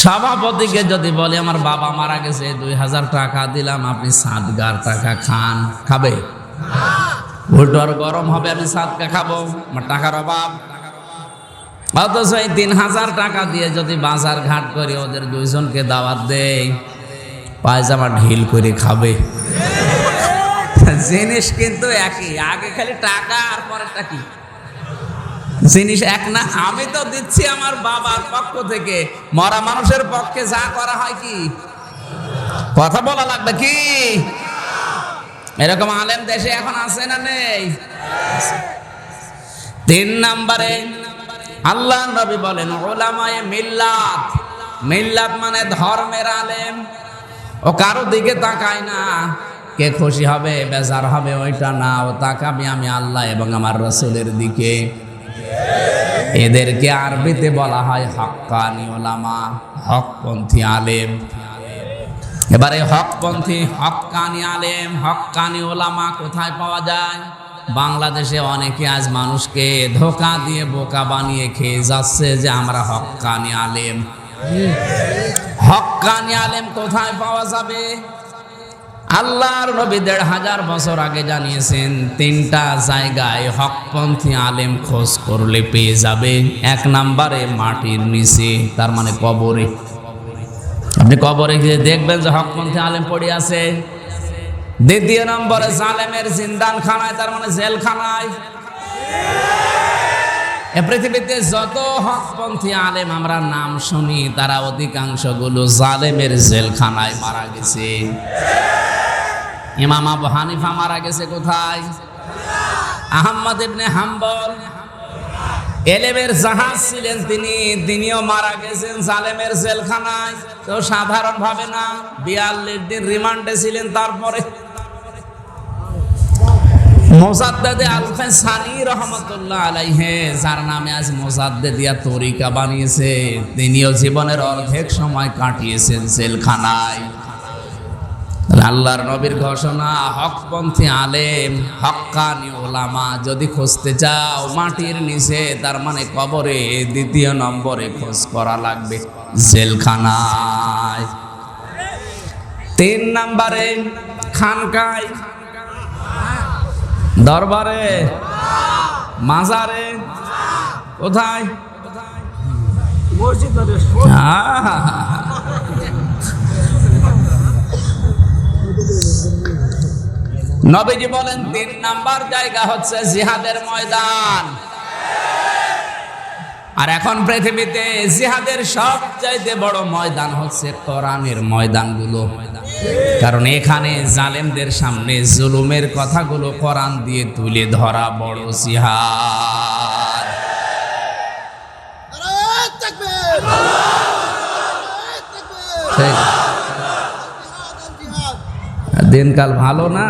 সভাপতিকে যদি বলি আমার বাবা মারা গেছে 2000 টাকা দিলাম, আপনি সাদকার টাকা খান, খাবে? উল্টো আর গরম হবে, আমি সাদকা খাবো, আমার টাকার অভাব। অথচ এই 3000 টাকা দিয়ে যদি বাজার ঘাট করে ওদের 2 জনকে দাওয়াত দেয়, পায়জামা ঢিল করে খাবে। জিনিস কিন্তু একই, আগে খালি টাকা আর পরেরটা কি জিনিস এক না। আমি তো দিচ্ছি আমার বাবার পক্ষ থেকে, মরা মানুষের পক্ষে যা করা হয় কি কথা বলা লাগবে কি? এরকম আলেম দেশে এখন আছে না নেই? 3 নম্বরে আল্লাহ নবী বলেন উলামায়ে মিল্লাত। মিল্লাত মানে ধর্মের আলেম। ও কারো দিকে তাকায় না, কে খুশি হবে বেজার হবে ওইটা না, ও তাকাবে আমি আল্লাহ এবং আমার রাসূলের দিকে। এদেরকে আরবিতে বলা হয় হক্কানি উলামা, হকপন্থী আলেম। এবারে হকপন্থী, হক্কানি আলেম, হক্কানি উলামা কোথায় পাওয়া যায়? বাংলাদেশে অনেকে আজ মানুষকে ধোঁকা দিয়ে বোকা বানিয়ে খেয়ে যাচ্ছে যে আমরা হক্কানি আলেম। হক্কানি আলেম কোথায় পাওয়া যাবে? আল্লাহর নবী 1500 বছর আগে জানিয়েছেন 3টা জায়গায় হকপন্থী আলেম খোঁজ করলে পেয়ে যাবে। 1 নম্বরে মাটির নিচে, তার মানে কবরে। আপনি কবরে গিয়ে দেখবেন যে হকপন্থী আলেম পড়ে আছে। 2 নম্বরে জালেমের জিন্দানখানায়, তার মানে জেলখানায়। এ পৃথিবীতে যত হকপন্থী আলেম আমরা নাম শুনি তারা অধিকাংশগুলো জালেমের জেলখানায় মারা গেছে। ইমাম আবু হানিফা মারা গেছে কোথায়? আহমদ ইবনে হাম্বল এলেমের জাহাজ ছিলেন তিনিও মারা গেছেন জালেমের জেলখানায়। তো সাধারণ ভাবে না, 42 দিন রিমান্ডে ছিলেন। তারপরে মোজাদ্দেদে আল-ফাসানি রাহমাতুল্লাহ আলাইহি, যার নামে আজ মোজাদ্দেদিয়া তরিকা বানিয়েছে, তিনিও জীবনের অর্ধেক সময় কাটিয়েছেন জেলখানায়। আল্লাহর নবীর ঘোষণা, হকপন্থী আলেম, হক্কানি উলামা যদি খুঁজতে চাও মাটির নিচে, তার মানে কবরে। 2 নম্বরে খোঁজ করা লাগবে জেলখানায়। তিন নম্বরে খানকায়, দরবারে, মাজারে, কোথায়? নবীজি বলেন 3 নাম্বার জায়গা হচ্ছে জিহাদের ময়দান। আর এখন পৃথিবীতে জিহাদের সবচাইতে বড় ময়দান হচ্ছে কোরআনের ময়দানগুলো। কারণ এখানে জালেমদের সামনে জুলুমের কথাগুলো কোরআন দিয়ে তুলে ধরা বড় জিহাদ। দিনকাল ভালো না,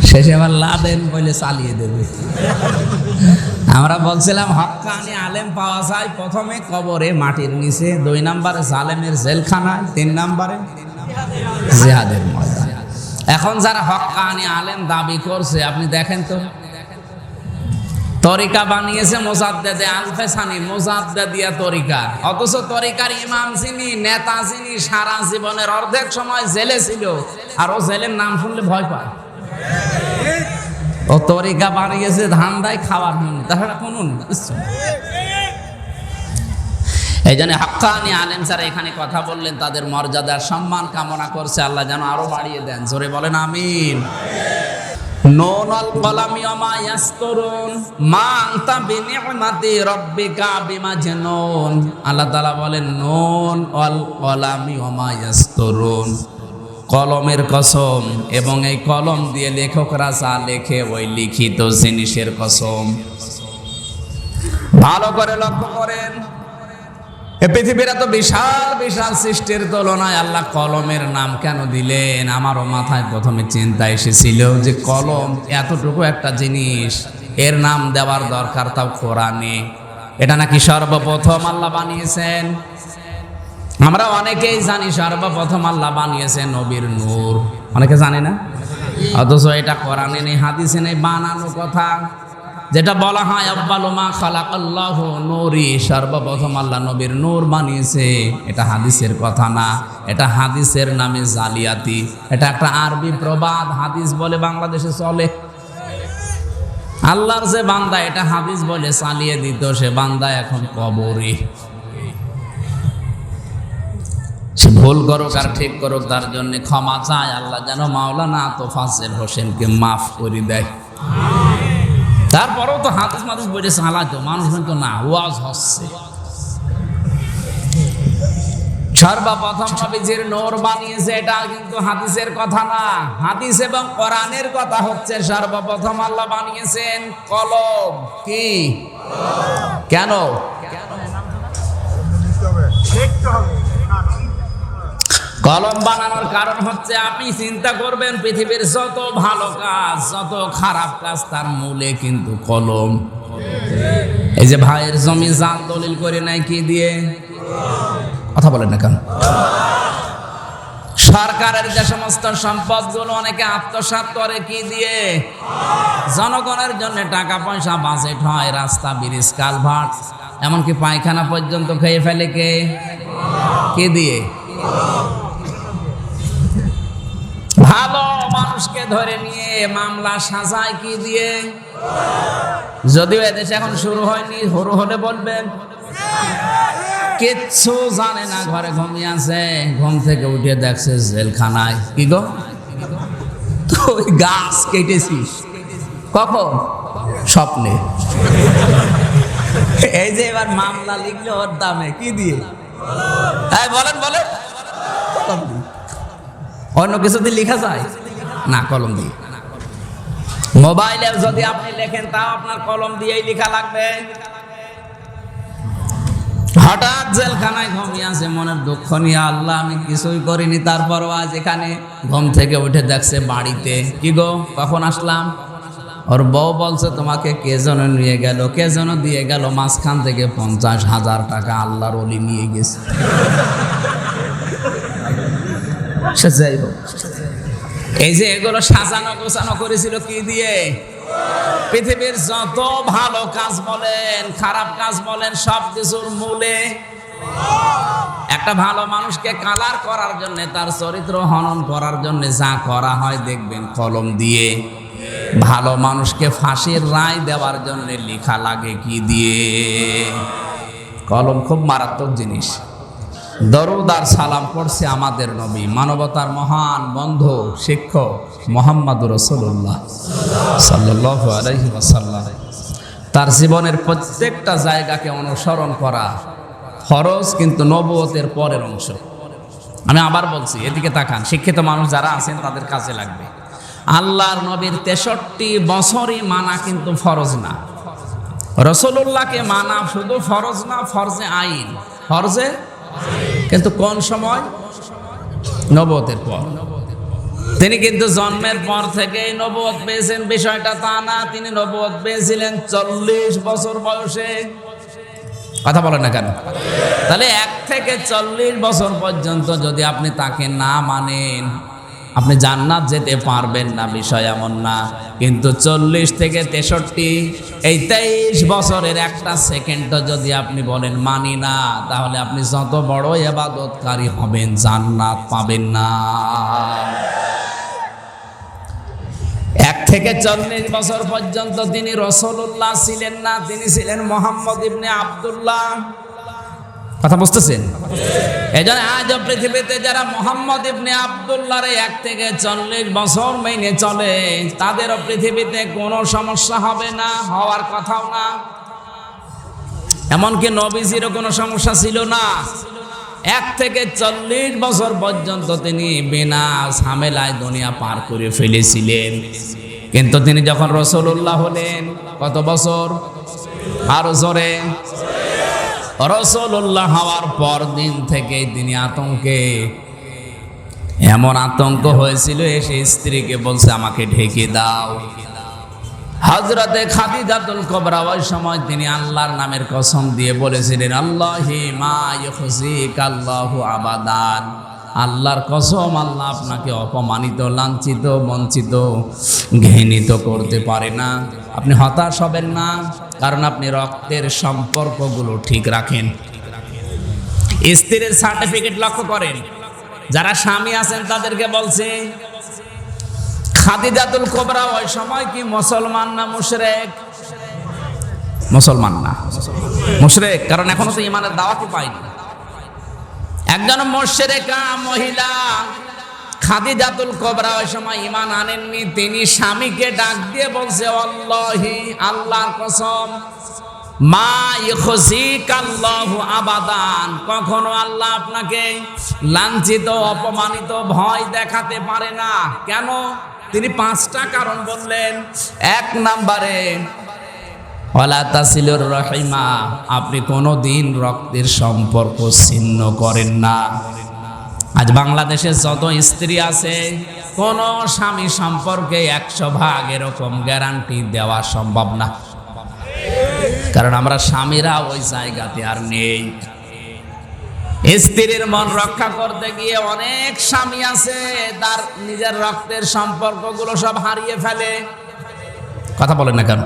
শেষে আবার লাদেন বলে চালিয়ে দেবে। আমরা বলছিলাম হক্কানি আলেম পাওয়া যায় প্রথমে কবরে মাটির নিচে, 2 নম্বরে জালেমের জেলখানায়, 3 নম্বরে জিহাদের ময়দান। এখন যারা হক্কানি আলেম দাবি করছে, আপনি দেখেন তো, তরিকা বানিয়েছে মোজাদ্দেদে আলফেসানি, মোজাদ্দেদিয়া তরিকা। অথচ তরিকার ইমাম যিনি, নেতা যিনি, সারা জীবনের অর্ধেক সময় জেলে ছিল, আর ও জেলের নাম শুনলে ভয় পায়। ও তরিকা বানিয়েছে ধান্দায় খাওয়ার জন্য, তাছাড়া কোনো কিছু। এই জন্য হক্কানি আলেম যারা এখানে কথা বললেন, তাদের মর্যাদার সম্মান কামনা করছে, আল্লাহ যেন আরো বাড়িয়ে দেন। জোরে বলেন আমিন। নুনুল কলামি ওয়া মা ইয়াসতুরুন মা আনতা বিনি'মাতি রাব্বিকা বিমাজনুন। আল্লাহ তাআলা বলেন নুন ওয়াল কলামি ওয়া মা ইয়াসতুরুন, কলমের কসম এবং এই কলম দিয়ে লেখকরা যা লেখে ওই লিখিত জিনিসের কসম। ভালো করে লক্ষ্য করেন, এ পৃথিবীর এত বিশাল বিশাল সৃষ্টির তুলনায় আল্লাহ কলমের নাম কেন দিলেন? আমারও মাথায় প্রথমে চিন্তা এসেছিল যে কলম এতটুকু একটা জিনিস, এর নাম দেওয়ার দরকার তাও কোরআনে। এটা নাকি সর্বপ্রথম আল্লাহ বানিয়েছেন। আমরা অনেকেই জানি সর্বপ্রথম আল্লাহ বানিয়েছেন নবীর নূর, অনেকে জানে না। অথচ এটা কোরআনে নেই, হাদিসে নেই, বানানো কথা। যেটা বলা হয় আব্বালু মা খালাকাল্লাহু নূরি, সর্বপ্রথম আল্লাহ নবীর নূর বানিয়েছে, এটা হাদিসের কথা না, এটা হাদিসের নামে জালিয়াতি। এটা একটা আরবি প্রবাদ, হাদিস বলে বাংলাদেশে চলে। আল্লাহর যে বান্দা এটা হাদিস বলে চালিয়ে দিত, সে বান্দা এখন কবরে। সে ভুল করুক আর ঠিক করুক, তার জন্য ক্ষমা চায়। আল্লাহ যেন মাওলানা তোফাজ্জল হোসেনকে মাফ করে দেয়। তারপরেও তো হাদিস মাদিস বইটা চালাতো, মানুষ কিন্তু না, ওয়াজ হচ্ছে। সর্বপ্রথম নবীজির নূর বানিয়েছে, এটা কিন্তু হাদিসের কথা না। হাদিস এবং কোরআনের কথা হচ্ছে সর্বপ্রথম আল্লাহ বানিয়েছেন কলম। কি কেন? কলম বানানোর কারণ হচ্ছে, আপনি চিন্তা করবেন পৃথিবীর যত ভালো কাজ, যত খারাপ কাজ, তার মূলে কিন্তু কলম। এই যে ভাইয়ের জমি জাল দলিল করে নেয় কি দিয়ে? কথা বলেন না কেন? সরকারের যে সমস্ত সম্পদগুলো অনেকে আত্মসাৎ করে কি দিয়ে? জনগণের জন্য টাকা পয়সা বাজেট হয়, রাস্তা, ব্রিজ, কালভার্ট, এমনকি পায়খানা পর্যন্ত খেয়ে ফেলে কে? কে দিয়ে? ভালো মানুষকে ধরে নিয়ে মামলা সাজায় কি দিয়ে? যদিও এদেশে এখন শুরু হয়নি, শুরু হলে বলবেন। কিচ্ছু জানে না, ঘরে ঘুমিয়ে আছে, ঘুম থেকে উঠে দেখছে জেলখানায়। কি গো, তুই গাছ কেটেছিস কখন? স্বপ্নে। এই যে এবার মামলা লিখলে ওর দামে কি দিয়ে? বলেন বলেন, অন্য কিছু দিয়ে লেখা যায় না, কলম দিয়ে। মোবাইলে যদি আপনি লেখেন, তাও আপনার কলম দিয়েই লেখা লাগবে। হঠাৎ জেলখানায় ঘুমিয়ে আছে, মনের দুঃখ নিয়ে, আল্লাহ আমি কিছুই করিনি, তারপরও আজ এখানে। ঘুম থেকে উঠে দেখছে বাড়িতে। কি গো, কখন আসলাম? ওর বউ বলছে তোমাকে কে যেন নিয়ে গেল, কে যেন দিয়ে গেল, মাঝখান থেকে 50,000 টাকা আল্লাহর ওলি নিয়ে গেছে। সে যাই হোক, এই যে এগুলো সাজানো গোছানো করেছিল কি দিয়ে? পৃথিবীর যত ভালো কাজ বলেন, খারাপ কাজ বলেন, সব কিছুর মূলে একটা ভালো মানুষকে কালার করার জন্য, তার চরিত্র হনন করার জন্য যা করা হয় দেখবেন কলম দিয়ে, ভালো মানুষকে ফাঁসির রায় দেওয়ার জন্য লেখা লাগে কি দিয়ে? কলম খুব মারাত্মক জিনিস। দরুদ আর সালাম পড়ছে আমাদের নবী, মানবতার মহান বন্ধু শিক্ষক মুহাম্মদুর রাসূলুল্লাহ সাল্লাল্লাহু আলাইহি ওয়াসাল্লাম। তার জীবনের প্রত্যেকটা জায়গাকে অনুসরণ করা ফরজ, কিন্তু নবুয়তের পরের অংশ। আমি আবার বলছি, এদিকে তাকান, শিক্ষিত মানুষ যারা আছেন তাদের কাজে লাগবে। আল্লাহর নবীর 63 বছরই মানা কিন্তু ফরজ না। রাসূলুল্লাহকে মানা শুধু ফরজ না, ফরজে আইন, ফরজে, কিন্তু কোন সময়? নবুয়তের পর। তিনি কিন্তু জন্মের পর থেকেই নবুয়ত পেয়েছেন, বিষয়টা তা না। তিনি নবুয়ত পেয়েছিলেন 40 বছর বয়সে। কথা বলেন না কেন? তাহলে 1 থেকে 40 বছর পর্যন্ত যদি আপনি তাকে না মানেন, আপনি জান্নাত যেতে পারবেন না, বিষয় এমন না। কিন্তু 40 থেকে 63 এই 23 বছরের একটা সেকেন্ডও যদি আপনি বলেন মানি না, তাহলে আপনি যত বড় ইবাদতকারী হবেন জান্নাত পাবেন না। 1 থেকে 40 বছর পর্যন্ত তিনি রাসূলুল্লাহ ছিলেন না, তিনি ছিলেন মুহাম্মদ ইবনে আব্দুল্লাহ। কথা বুঝতেছেন? এজন্য আজ পৃথিবীতে যারা মুহাম্মদ ইবনে আব্দুল্লাহর 1 থেকে 40 বছর মেনে চলে, তাদেরও পৃথিবীতে কোনো সমস্যা হবে না, হওয়ার কথাও না। এমনকি নবীজিরও কোনো সমস্যা ছিল না। 1 থেকে 40 বছর পর্যন্ত তিনি বিনা ঝামেলায় দুনিয়া পার করে ফেলেছিলেন। কিন্তু তিনি যখন রাসূলুল্লাহ হলেন, কত বছর? আরো জোরে। রাসূলুল্লাহ হওয়ার পর দিন থেকে তিনি আতঙ্কে, এমন আতঙ্ক হয়েছিল, এসে স্ত্রীকে বলছে আমাকে ঢেকে দাও। হযরতে খাদিজাতুল কুবরা ওই সময় তিনি আল্লাহর নামের কসম দিয়ে বলেছিলেন, আল্লাহি মা ইউখজিকাল্লাহু আবাদান। আল্লাহর কসম, আল্লাহ আপনাকে অপমানিত, লাঞ্ছিত, বঞ্চিত, ঘৃণিত করতে পারে না। আপনি হতাশ হবেন না, কারণ আপনি রক্তের সম্পর্কগুলো ঠিক রাখেন। স্ত্রীর সার্টিফিকেট লক্ষ্য করেন, যারা স্বামী আছেন তাদেরকে বলছে। খাদিজাতুল কুবরা ওই সময় কি মুসলমান না মুশরিক? মুসলমান না, মুশরিক, কারণ এখনো তো ঈমানের দাওয়াতই পায়নি। একজন মুশরিকা মহিলা খাদিজাতুল কুবরা ওই সময় ঈমান আনেননি। তিনি স্বামীকে ডাক দিয়ে বলছে, আল্লাহি, আল্লাহর কসম, মা ইউখজিকাল্লাহু আবাদান। কখনো আল্লাহ আপনাকে লাঞ্ছিত, অপমানিত, ভয় দেখাতে পারে না। কেন? তিনি 5টা কারণ বললেন। 1 নম্বরে, ওয়ালা তাসিলুর রহিমা, আপনি কোনোদিন রক্তের সম্পর্ক ছিন্ন করেন না। আজ বাংলাদেশে যত স্ত্রী আছে, কোন স্বামী সম্পর্কে 100% এরকম গ্যারান্টি দেওয়া সম্ভব না, কারণ আমরা স্বামীরা ওই জায়গাতে আর নেই। স্ত্রীর মন রক্ষা করতে গিয়ে অনেক স্বামী আছে তার নিজের রক্তের সম্পর্কগুলো সব হারিয়ে ফেলে। কথা বলেন না কেন?